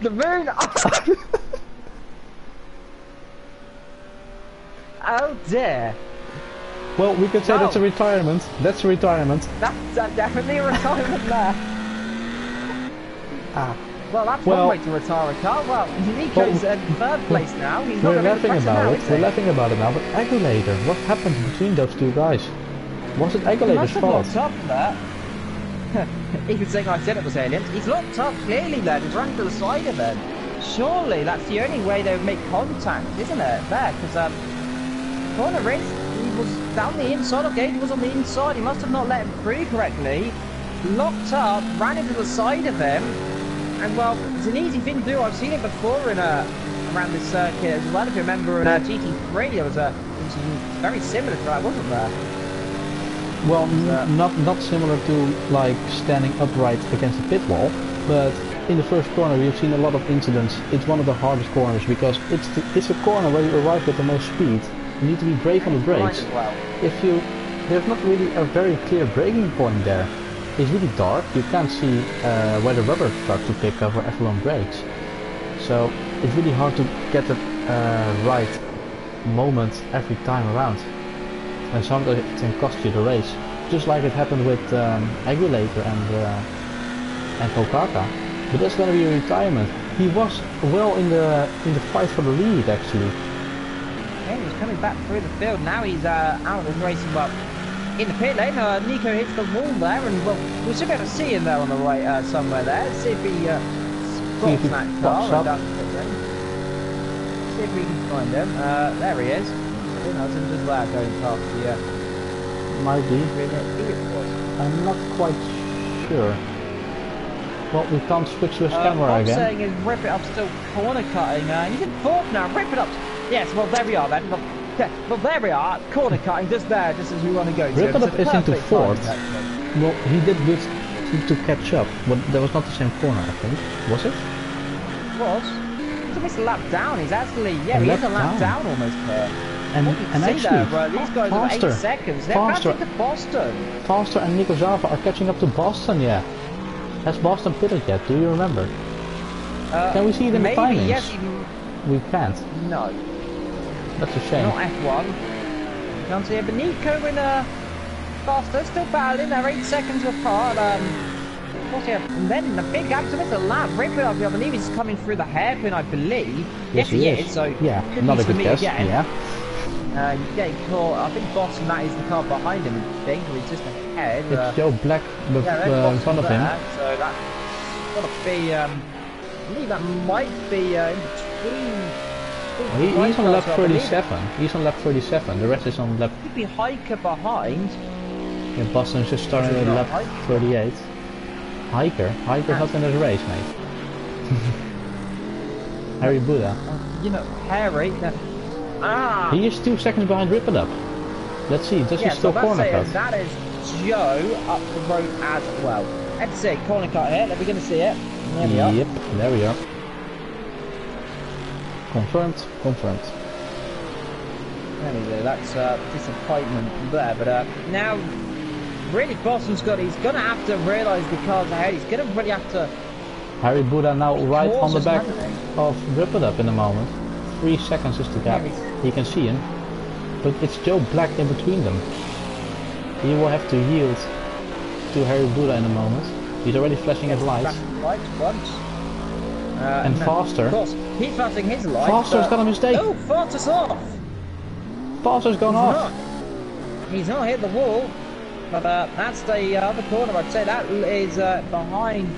S2: the moon. Oh dear.
S1: Well, we could say
S2: Wow.
S1: that's a retirement. That's a retirement.
S2: That's definitely a retirement there.
S1: Ah.
S2: Well, that's
S1: Well-
S2: one way to retire a car. Well, Nico's in third place now. He's not
S1: We're
S2: going to
S1: laughing
S2: be
S1: about
S2: now,
S1: it.
S2: is
S1: We're
S2: he?
S1: laughing about it now. But Agulator, what happened between those two guys? Was it
S2: He
S1: Agulator's
S2: must have
S1: fault?
S2: locked up there. Even saying I said it was aliens. He's locked up clearly then. He's running to the side of it. Surely that's the only way they would make contact, isn't it? There, because corner race, he was down the inside of gate. He was on the inside. He must have not let him through correctly. Locked up, ran into the side of him, and well, it's an easy thing to do. I've seen it before in around this circuit as well. If you remember in GT3, there was something very similar to that, wasn't there?
S1: Well, not similar to like standing upright against a pit wall, but in the first corner we've seen a lot of incidents. It's one of the hardest corners because it's a corner where you arrive with the most speed. You need to be brave on the brakes.
S2: Well.
S1: There's not really a very clear braking point there. It's really dark. You can't see where the rubber starts to pick up or F1 brakes. So it's really hard to get the right moment every time around. And sometimes it can cost you the race, just like it happened with Agulator and Kokaka. But that's going to be a retirement. He was well in the fight for the lead actually.
S2: Yeah, he was coming back through the field. Now he's out of the racing. Well, in the pit lane, Nico hits the wall there, and well, we should be able to see him there on the right somewhere there. See if he spots that car and down the pit lane. See if we can find him. There he is. I think I was just there going past the.
S1: Might be.
S2: was.
S1: I'm not quite sure. Well, we can't switch to his camera
S2: I'm
S1: again.
S2: saying is rip it up, still corner cutting. He's in fourth now. Rip it up. Yes. Well, there we are then. Well, there we are. Corner cutting just there, just as we want to go to.
S1: Rip it up is into
S2: perfect
S1: fourth.
S2: timing,
S1: Well, he did good to catch up, but that was not the same corner, I think. Was it?
S2: Was. He's almost a lap down. He's actually, yeah,
S1: A
S2: he
S1: lap
S2: is a lap
S1: down.
S2: down almost here.
S1: And
S2: What you can see
S1: actually,
S2: there, these guys are
S1: faster,
S2: 8 seconds. They're
S1: faster.
S2: passing to Boston.
S1: Faster and Nico Zava are catching up to Boston, yeah. Has Boston pitted yet? Do you remember? Can we see it in the
S2: maybe,
S1: timings?
S2: yes.
S1: We can't.
S2: No,
S1: That's a shame.
S2: not F1. You can't see it. But Nico and Foster still battling. They're 8 seconds apart. What's here? And then the big gap to miss a lap. Rip it up. I believe he's coming through the hairpin, I believe.
S1: Yes, he is.
S2: So
S1: yeah,
S2: good
S1: not a
S2: news for
S1: good
S2: me
S1: guess.
S2: again.
S1: Yeah.
S2: Getting caught. I think Boston, that is the car behind him. I think he's just ahead.
S1: It's Joe Black in front of him.
S2: So that's got to be. I believe that might be in between.
S1: He's on lap 37. He's on lap 37. The rest is on lap.
S2: Could be Hiker behind.
S1: Yeah, Boston's just starting at lap 38. Hiker's not in this race, mate. Harry Buddha.
S2: You know, Harry.
S1: He is 2 seconds behind Rip It Up. Let's see, does he still corner cut?
S2: That is Joe up the road as well. Let's see, corner cut here. Are we going to see it? There we are.
S1: Yep, there we are. Confirmed.
S2: There we go. That's disappointment there. But now, really, Boston's he's going to have to realise the car's ahead. He's going to really have to.
S1: Harry Buddha now right on the back
S2: happening.
S1: of Rip It Up in the moment. 3 seconds is the gap. He can see him. But it's Joe Black in between them. He will have to yield to Harry Buddha in a moment. He's already flashing his lights.
S2: Lights once.
S1: And Faster.
S2: Of course, he's flashing his lights.
S1: Faster's got a mistake.
S2: Oh, Faster's off.
S1: Faster's gone off.
S2: He's not hit the wall. But that's the other corner. I'd say that is behind.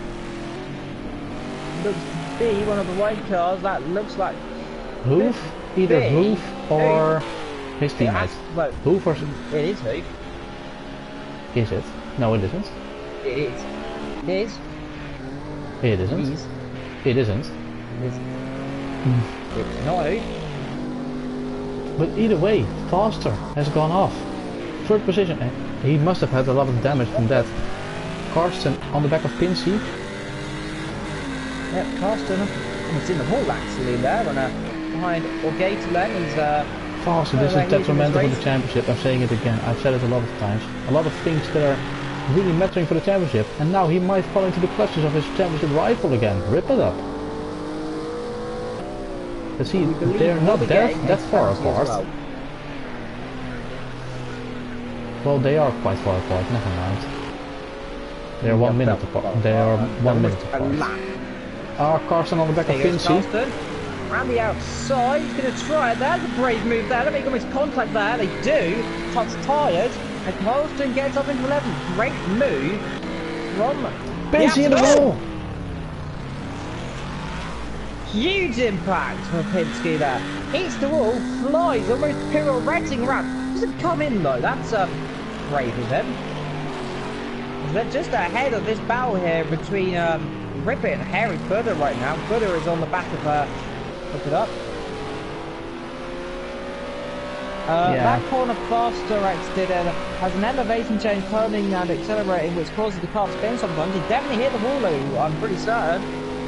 S2: Looks to be one of the white cars. That looks like
S1: Hoof? Either Hoof or his teammate.
S2: Well,
S1: Hoof or...
S2: it is Hoof.
S1: Is it? No, it isn't.
S2: It is. It is.
S1: It isn't.
S2: It is.
S1: It isn't.
S2: It is. It's not Hoof.
S1: But either way, Faster has gone off. Third position. He must have had a lot of damage from that. Karsten on the back of Pinsy.
S2: Yep, Karsten. It's in the wall actually there. And behind Orgate then he's
S1: Faster, this is detrimental for the championship. I'm saying it again. I've said it a lot of times. A lot of things that are really mattering for the championship. And now he might fall into the clutches of his championship rival again. Rip It Up. Let's see, they're not that far apart.
S2: Well.
S1: Well, they are quite far apart, never mind. They are 1 minute apart. They are 1 minute apart. Our Carson on the back of Finchy.
S2: Around the outside, he's going to try it. There's a brave move there. Let me almost contact there. They do. Top's tired. And Carlston gets up into 11th. Great move from
S1: Finchy in the wall.
S2: Huge impact from Pinsky there. Hits the wall, flies, almost pirouetting around. Doesn't come in though. That's brave of him. They're just ahead of this battle here between Rippet and Harry Buddha right now. Buddha is on the back of look it up. That corner faster has an elevation change turning and accelerating, which causes the car to spin sometimes. He definitely hit the wall though, I'm pretty certain.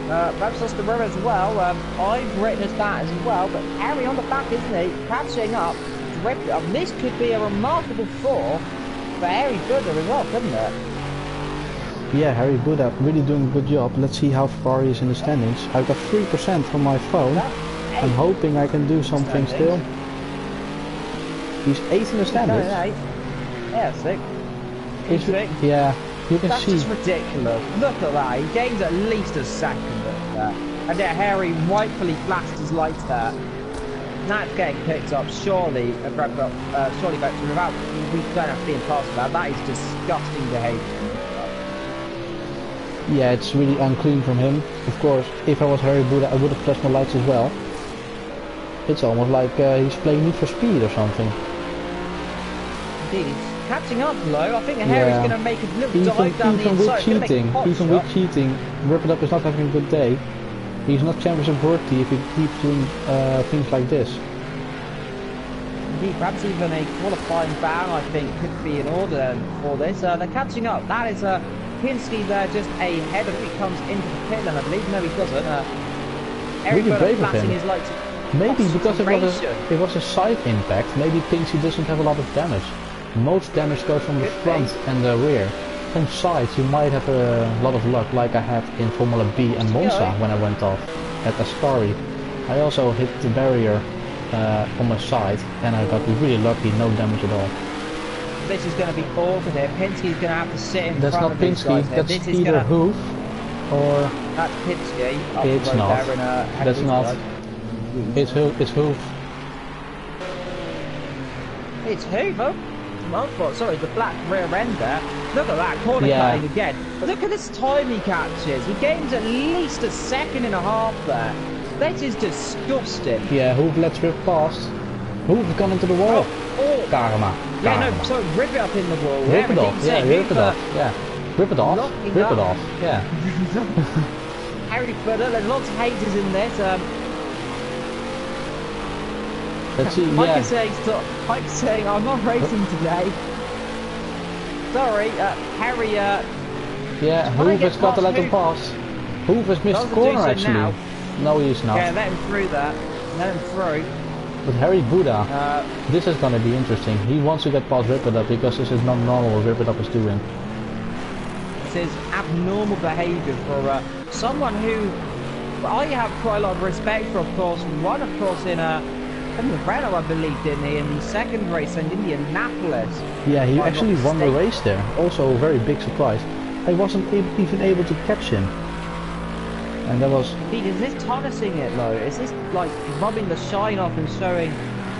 S2: Perhaps lost the river as well. I've witnessed that as well, but Harry on the back, isn't he? Catching up. This could be a remarkable four for Harry Buddha as well, couldn't it?
S1: Yeah, Harry Buddha really doing a good job. Let's see how far he is in the standings. I've got 3% from my phone. I'm hoping I can do something still. He's 8th in the standings.
S2: Yeah, 6.
S1: He's 6. Yeah, you can see.
S2: That's just ridiculous. Look at that. He gains at least a second at that. And yet Harry rightfully flashed his lights there. That's getting picked up, surely, surely without we don't have to be impartial about that. Is disgusting behaviour.
S1: Yeah, it's really unclean from him. Of course, if I was Harry Buddha, I would have flashed my lights as well. It's almost like he's playing Need for Speed or something.
S2: Indeed, he's catching up low. I think Harry's going to make a little dive down the inside.
S1: Even with cheating, Rip It Up is not having a good day. He's not championship worthy if he keeps doing things like this.
S2: Indeed, perhaps even a qualifying ban, I think, could be in order for this. They're catching up. That is Pinsky there just ahead of he comes into the pit lane, I believe. No, he doesn't.
S1: Really brave of him.
S2: His lights.
S1: Maybe because it was a side impact, maybe Pinsky doesn't have a lot of damage. Most damage goes from the front and the rear. From sides you might have a lot of luck, like I had in Formula B and Monza when I went off at Ascari. I also hit the barrier on my side and I got really lucky, no damage at all.
S2: This is going to be awkward here. Pinsky's going to have to sit in
S1: front
S2: of these guys.
S1: That's either Hoof or...
S2: That's Pinsky.
S1: It's not. That's not. It's Hoof. It's Hoof.
S2: It's Hoof? Sorry, the black rear end there. Look at that, corner cutting again. Look at this time he catches. He gains at least a second and a half there. That is disgusting.
S1: Yeah, Hoof lets Rip past. Hoof has gone into the wall. Karma.
S2: Yeah, no, sorry, Rip It Up in the wall.
S1: Rip it off, yeah, rip it off. Yeah. Rip it off. Rip it off. Yeah.
S2: Harry Buddha, there's lots of haters in this.
S1: Let's see,
S2: Mike is saying, I'm not racing today. Sorry, Harry,
S1: yeah, Hoof has got to let him pass. Hoof has missed the corner actually.
S2: Now.
S1: No, he's not.
S2: Yeah, let him through that. Let him through.
S1: But Harry Buddha, this is going to be interesting. He wants to get past Rip It Up because this is not normal what Rip It Up is doing.
S2: This is abnormal behaviour for someone who I have quite a lot of respect for, of course. One, of course, in Renault, I believe, didn't he, in the second race in Indianapolis.
S1: Yeah, he actually won the race there. Also a very big surprise. I wasn't even able to catch him. And that was...
S2: Is this tarnishing it though? Is this like rubbing the shine off and showing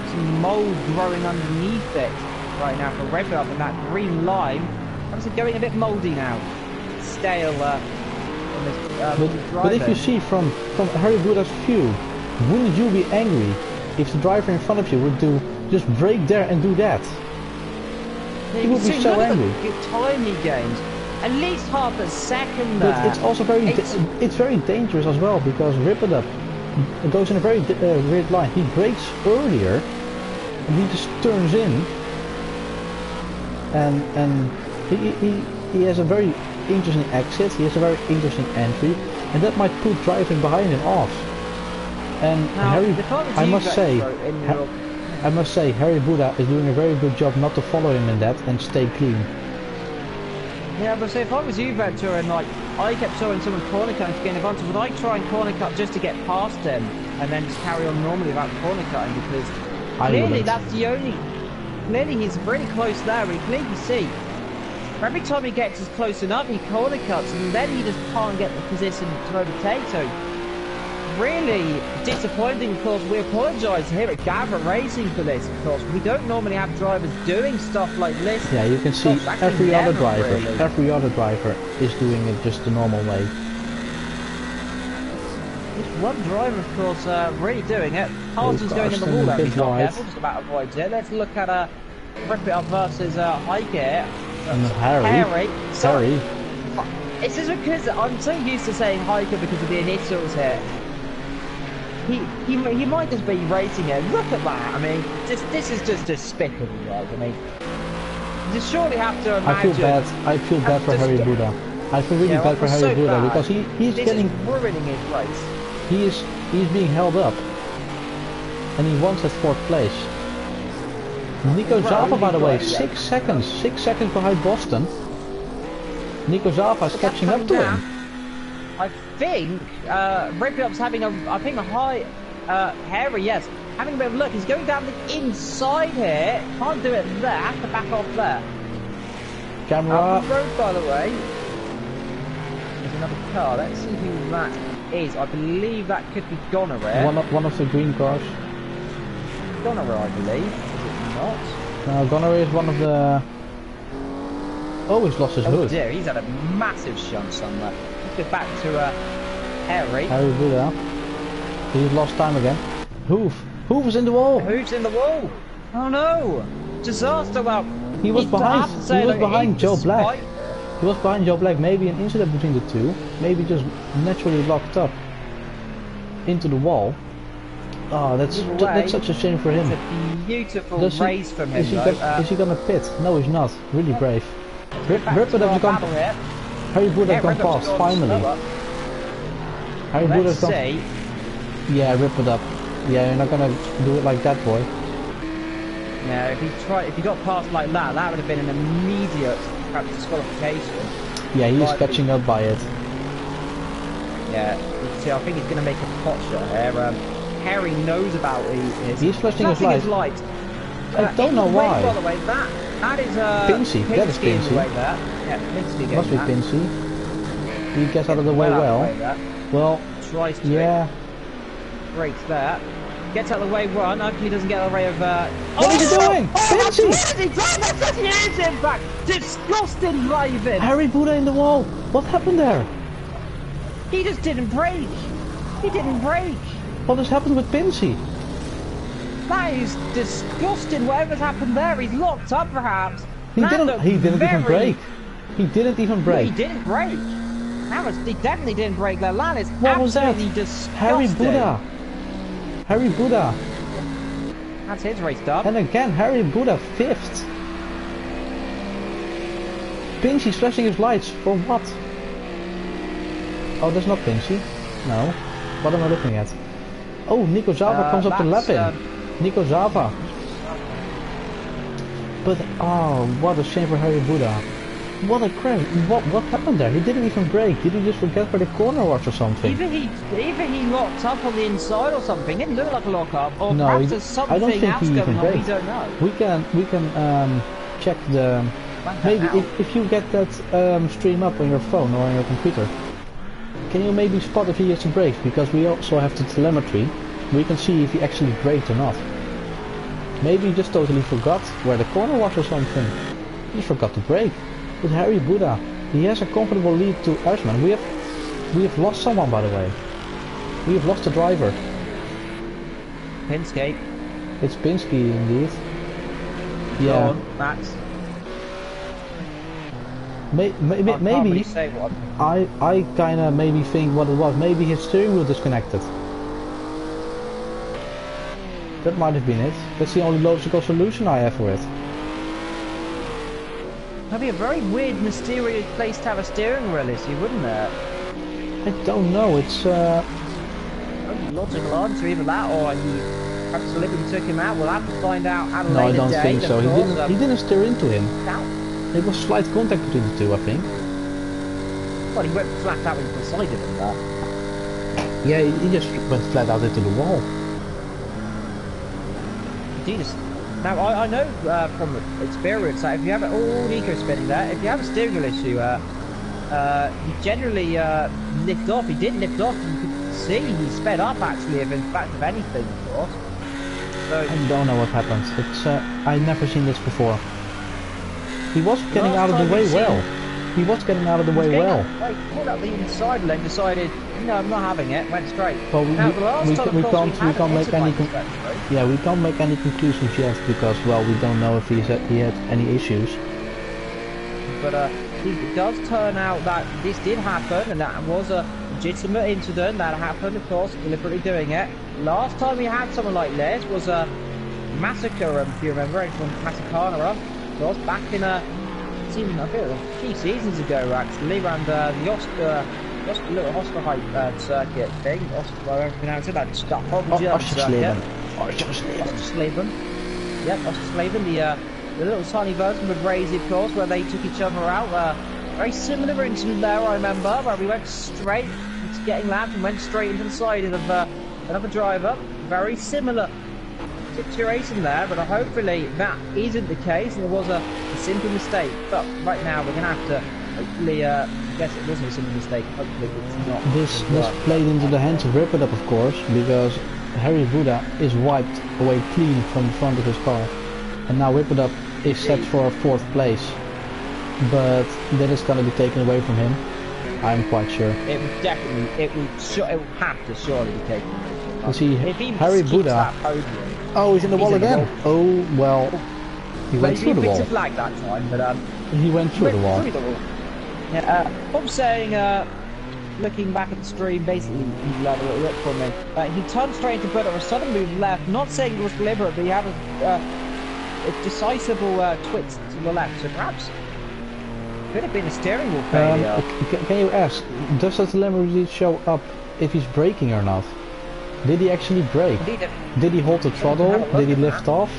S2: some mould growing underneath it right now for Red Bull and that green lime? Perhaps it's going a bit mouldy now. Stale on this,
S1: but if you see from Harry Buddha's view, wouldn't you be angry if the driver in front of you would just brake there and do that? He would be so angry.
S2: The time he gains. At least half a second there.
S1: But it's also it's very dangerous as well because Rip It Up goes in a very weird line. He brakes earlier and he just turns in and he has a very interesting exit. He has a very interesting entry and that might put driving behind him off. And
S2: now,
S1: I must say Harry Buddha is doing a very good job not to follow him in that and stay clean.
S2: Yeah, but say if I was you, Ventura, and like I kept showing someone corner cutting to gain advantage, would I try and corner cut just to get past him and then just carry on normally without corner cutting? Because clearly that's the only clearly he's really close there. We clearly see every time he gets as close enough, he corner cuts, and then he just can't get the position to overtake. So really disappointing. Of course, we apologise here at GAVRA Racing for this. Of course, we don't normally have drivers doing stuff like this.
S1: Yeah, you can see every other driver is doing it just the normal way.
S2: Just one driver, of course, really doing it. Harson's going in the wall there. He's not careful, just about avoids it. Let's look at Rip It Up versus Heike here.
S1: Harry.
S2: Sorry. It's just because I'm so used to saying Heike because of the initials here. He might just be racing it. Look at that. I mean, this is just despicable, guys. I mean, you surely have to imagine.
S1: I feel bad for Harry Buddha. I feel really bad for Harry Buddha because he's getting
S2: ruining his race.
S1: He's being held up, and he wants that 4th place. Nico Zava, by the way, 6 seconds behind Boston. Nico Zava is catching up to him.
S2: I think Rip It Up's having a high Harry, yes, having a bit of luck. He's going down the inside here. Can't do it there. Has to back off there.
S1: Camera.
S2: Up the road, by the way. There's another car. Let's see who that is. I believe that could be Gonorrhea.
S1: One of the green cars.
S2: Gonorrhea, I believe. Is it not?
S1: No, Gonorrhea is one of the... Oh, he's lost his hood.
S2: Oh dear, he's had a massive shunt somewhere. Let's go back to Harry.
S1: Harry Buddha. He's lost time again. Hoof is in the wall.
S2: Hoof's in the wall. Oh no! Disaster. Well,
S1: he was behind Joe Black. He was behind Joe Black. Maybe an incident between the two. Maybe just naturally locked up into the wall. Oh, that's such a shame for him.
S2: It's a beautiful race from him.
S1: Is he gonna pit? No, he's not. Really brave. Rip It Up has gone. Harry Buddha has gone past. Finally. Harry Buddha has gone. Yeah, Rip It Up. Yeah, you're not gonna do it like that, boy.
S2: Yeah, if he got past like that, that would have been an immediate perhaps disqualification.
S1: Yeah, he's catching up by it.
S2: Yeah, see, I think he's going to make a pot shot here. Harry knows about his.
S1: He's flashing his light. I don't know why.
S2: By the way, that is
S1: Pinsy. That is Pinsy.
S2: Yeah, Pinsy.
S1: Must be Pinsy. He gets out of the way well. Well,
S2: tries to.
S1: Yeah.
S2: Breaks there. Gets out of the way one. Hopefully he doesn't get out of the way of...
S1: What are you doing? Pinsy!
S2: That's his impact! Disgusting driving!
S1: Harry Buddha in the wall! What happened there?
S2: He just didn't brake! He didn't brake!
S1: What has happened with Pinsy?
S2: That is disgusting, whatever's happened there. He's locked up perhaps.
S1: He didn't even brake. He didn't even brake.
S2: He didn't brake. He definitely didn't brake there. That is
S1: what was that?
S2: Disgusting.
S1: Harry Buddha. Harry Buddha.
S2: That's his race done.
S1: And again, Harry Buddha 5th. Pinsy flashing his lights for what? Oh, that's not Pinsy. No. What am I looking at? Oh, Nico Zava comes up to lap in. Nico Zava. But oh, what a shame for Harry Buddha. What a crash! What happened there? He didn't even brake. Did he just forget where the corner was or something?
S2: Either he locked up on the inside or something. It didn't look like a lock up, or
S1: no,
S2: perhaps there's something else going on. We don't know.
S1: We can check the maybe if you get that stream up on your phone or on your computer. Can you maybe spot if he has to brake? Because we also have the telemetry. We can see if he actually braked or not. Maybe he just totally forgot where the corner was or something. He just forgot to brake. With Harry Buddha, he has a comfortable lead to Ersman. We have lost someone, by the way. We have lost a driver.
S2: Pinsky.
S1: It's Pinsky indeed. Yeah.
S2: Max.
S1: Maybe I kinda maybe think what it was. Maybe his steering wheel disconnected. That might have been it. That's the only logical solution I have for it.
S2: That'd be a very weird, mysterious place to have a steering wheel issue, wouldn't it?
S1: I don't know, it's
S2: logical answer, either that or he perhaps deliberately took him out. We'll have to find out at a later
S1: No, I don't
S2: date,
S1: think so. He didn't steer into him.
S2: No.
S1: It was slight contact between the two, I think.
S2: Well, he went flat out into the side of him there.
S1: Yeah, he just went flat out into the wall.
S2: He just Now, I know from experience that if you have all eco spinning there, if you have a steering wheel issue, you generally lift off. He did lift off, and you could see he sped up actually, if in fact of anything, of course. So,
S1: I don't know what happened. It's I've never seen this before. He was getting out of the way well. He was getting out of the way well.
S2: He pulled up the inside and then decided, no, I'm not having it. Went straight.
S1: Well,
S2: now,
S1: we can't make any we can't make any conclusions yet because well we don't know if he had any issues.
S2: But it does turn out that this did happen, and that was a legitimate incident that happened. Of course, deliberately doing it. Last time we had someone like this was a massacre. If you remember, from Massacana, of course, back in a few seasons ago actually, around the little Osterheim circuit thing. However you pronounce it, that horrible German circuit. Ostersleben. Yep, Ostersleben, the little tiny version with Razy, of course, where they took each other out. Very similar incident there, I remember, where we went straight into getting lapped and went straight into the side of another driver. Very similar situation there, but hopefully that isn't the case and it was a simple mistake. But right now we're going to have to hopefully guess it wasn't a simple mistake. Hopefully it's not.
S1: This played into the hands of Rip It Up, of course, because Harry Buddha is wiped away clean from the front of his car, and now Rip It Up is set for a 4th place, but that is going to be taken away from him. I'm quite sure.
S2: It would definitely, it would have to surely be taken away from him.
S1: You see, Harry Buddha. Oh, he's in the wall again. Oh well, he went through the wall.
S2: He flag that time, but
S1: he went through the wall.
S2: Yeah, I'm saying, looking back at the stream, basically he let a little rip from me. He turned straight into Buddha, a sudden move left. Not saying it was deliberate, but he had a decisive twist to the left, so perhaps could have been a steering wheel failure.
S1: Can you ask, does the telemetry show up if he's braking or not? Did he actually brake? Did he hold the throttle? Did he lift off?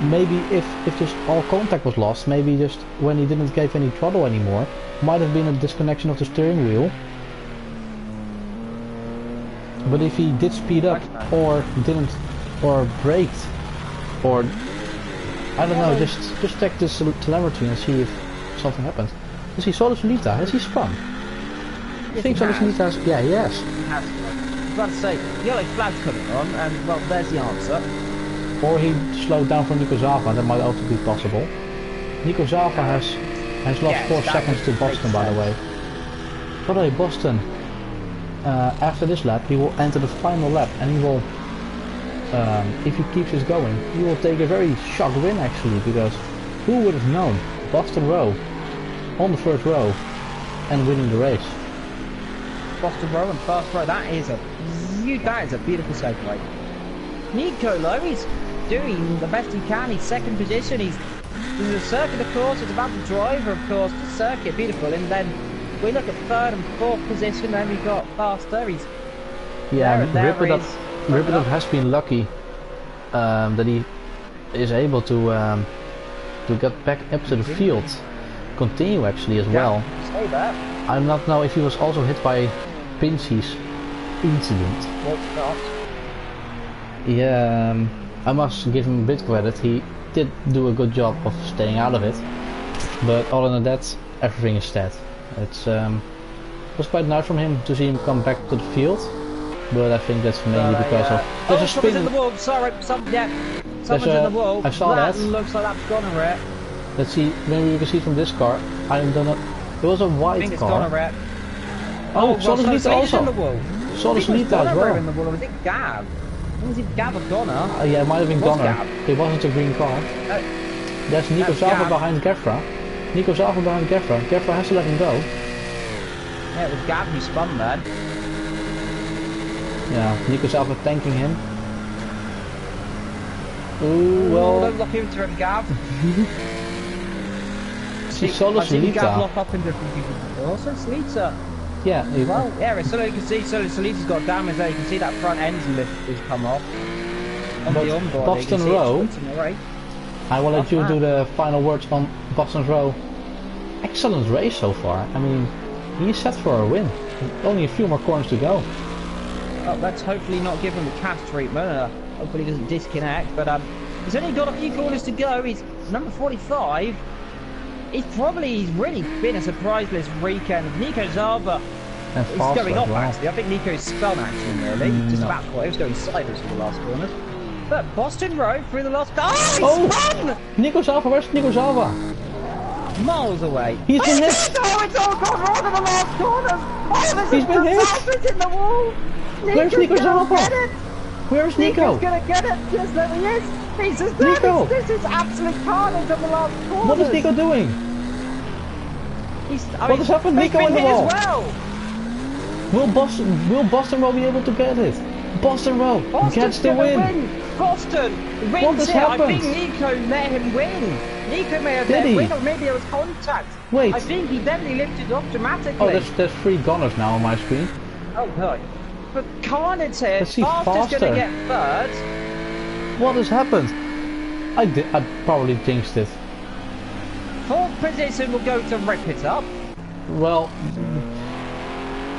S1: Maybe if just all contact was lost, maybe just when he didn't give any throttle anymore, might have been a disconnection of the steering wheel. But if he did speed up or didn't, or braked, or I don't know, just check this telemetry and see if something happened. Is he Solid-Solita? Has he spun? I think Solid-Solita has, yeah, he has.
S2: I was about to say, yellow flag's coming on, and well, there's the answer.
S1: Or he slowed down for Nico Zava, that might also be possible. Nico Zava has lost 4 seconds to Boston, by the way. By the way, Boston, after this lap, he will enter the final lap, and he will, if he keeps this going, he will take a very shock win actually, because who would have known Boston Row on the 1st row and winning the race.
S2: Boston Row and first row, that is a beautiful segue. Nico though, he's doing the best he can. He's 2nd position. He's in the circuit, of course. It's about the driver, of course. The circuit, beautiful. And then we look at 3rd and 4th position. Then we got faster. He's
S1: Rip It Up has been lucky that he is able to get back up to the field, continue actually as well.
S2: Say that.
S1: I'm not know if he was also hit by Pinchy's incident.
S2: Well, not.
S1: Yeah, I must give him a bit credit. He did do a good job of staying out of it, but other than that, everything is dead. It's was quite nice from him to see him come back to the field, but I think that's mainly because of there's a spin
S2: in the wall. Sorry, someone's in the wall.
S1: I saw that.
S2: Looks like that's gone a wreck.
S1: Let's see. Maybe you can see from this car. I don't know. It was a white car.
S2: Gone a wreck.
S1: Oh, Solid-Solita also.
S2: In the wall.
S1: Solid-Solita as well.
S2: In the wall. I think Gav. Was it Gav or Gonner?
S1: Yeah, it might have been Gonner. It wasn't a green car. There's Nico Zava behind GAVRA. Nico Zava behind GAVRA. GAVRA has to let him go.
S2: Yeah, it was Gav who spun then.
S1: Yeah, Nico Zava tanking him. Ooh, well.
S2: Don't lock into him, Gav.
S1: See, Solid-Solita.
S2: Gav lock up in different people before. Solid-Solita.
S1: Yeah,
S2: well, yeah, so you can see Solid-Solita's got damage there. You can see that front engine lift has come off. On the onboard,
S1: Boston Row. I will let you do the final words on Boston Row. Excellent race so far. I mean, he's set for a win. Only a few more corners to go.
S2: Let's hopefully not give him the cast treatment. Hopefully he doesn't disconnect. But He's only got a few corners to go. He's number 45. He's really been a surprise this weekend. Nico Zava is going off actually. I think Nico's spun actually nearly. Just about quite. He was going sideways for the last corners. But Boston Road through the last. Oh, he spun!
S1: Nico Zava, where's Nico Zava?
S2: Miles away.
S1: He's been hit.
S2: Oh, it's all gone wrong in the last corner. Oh,
S1: He's been hit.
S2: In the wall.
S1: Where's Nico Zava? Where's Nico?
S2: Nico's gonna get it. Yes, there he is.
S1: Nico.
S2: This is absolute carnage on the last corner.
S1: What is Nico doing? What has happened? Nico in the wall.
S2: Well.
S1: Will Boston Row be able to get it? Boston Row gets the win.
S2: Boston wins
S1: what has happened?
S2: I think Nico let him win. Nico may have let him win, or maybe it was contact.
S1: Wait.
S2: I think he then lifted off dramatically.
S1: Oh, there's 3 gunners now on my screen.
S2: Oh no. But Carnage here.
S1: Let's see,
S2: Faster's gonna get third.
S1: What has happened? I probably jinxed it.
S2: 4th position will go to Rip It Up.
S1: Well,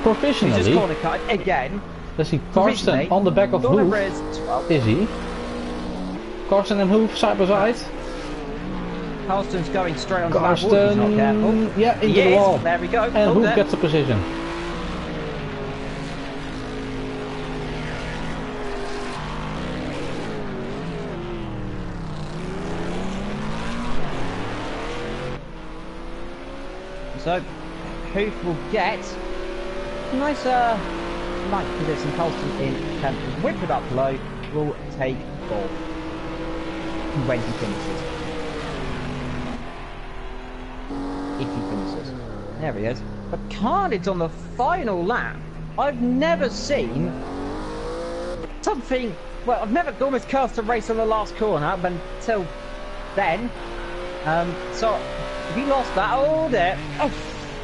S1: professionally.
S2: He's just corner cut again.
S1: Let's see, Karsten on the back of Hoof. Is he? Karsten and Hoof side by side.
S2: Karsten's going straight onto
S1: Karsten,
S2: that wall. He's not careful.
S1: Yeah, into the wall.
S2: There we go.
S1: And Hoof gets the position.
S2: So, Hoof will get a nice light position. Colston in 10th. Whip it up low. Will take 4th when he finishes. If he finishes. There he is. But Carnage on the final lap. I've never seen something. Well, I've never almost cast a race on the last corner up until then. So. If he lost that, oh there. Oh,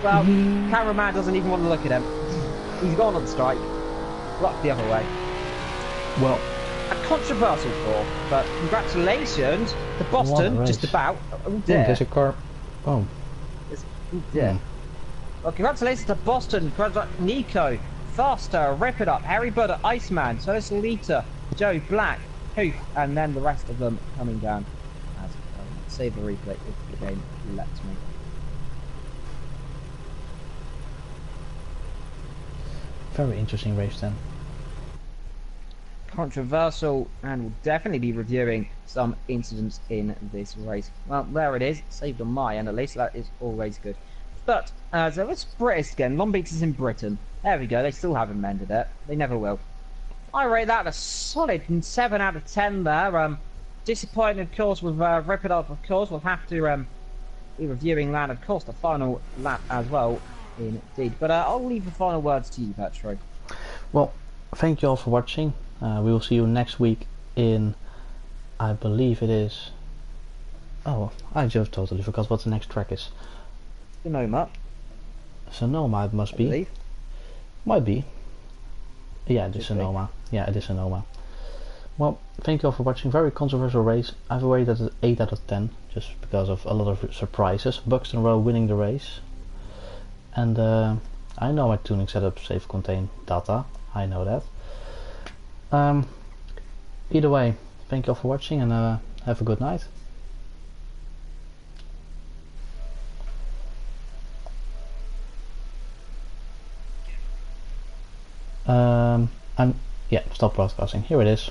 S2: well, cameraman doesn't even want to look at him. He's gone on strike. Blocked the other way.
S1: Well,
S2: a controversial call, but congratulations to Boston. Just about. Oh dear.
S1: There's a car. Oh.
S2: Oh dear. Well, congratulations to Boston. Nico, Faster, Rip It Up, Harry Butter, Iceman, Solita, Joe Black, Hoof, and then the rest of them coming down. As save the replay if the game lets me.
S1: Very interesting race then.
S2: Controversial, and we'll definitely be reviewing some incidents in this race. Well, there it is, saved on my end at least. That is always good. But so let's British again. Long Beach is in Britain. There we go. They still haven't mended it. They never will. I rate that a solid 7 out of 10 there. Disappointing, of course, with Rip It Up. Of course, we'll have to be reviewing that. Of course, the final lap as well. Indeed. But I'll leave the final words to you, Patrick.
S1: Well, thank you all for watching. We will see you next week in, I believe it is. Oh, I just totally forgot what the next track is.
S2: Sonoma.
S1: Sonoma, it must be. Might be. Yeah, it is Sonoma. Yeah, it is Sonoma. Well, thank you all for watching. Very controversial race. I've rated it 8 out of 10, just because of a lot of surprises. Buxton Row winning the race. And I know my tuning setup safe contain data. I know that. Either way, thank you all for watching, and have a good night. And yeah, stop broadcasting. Here it is.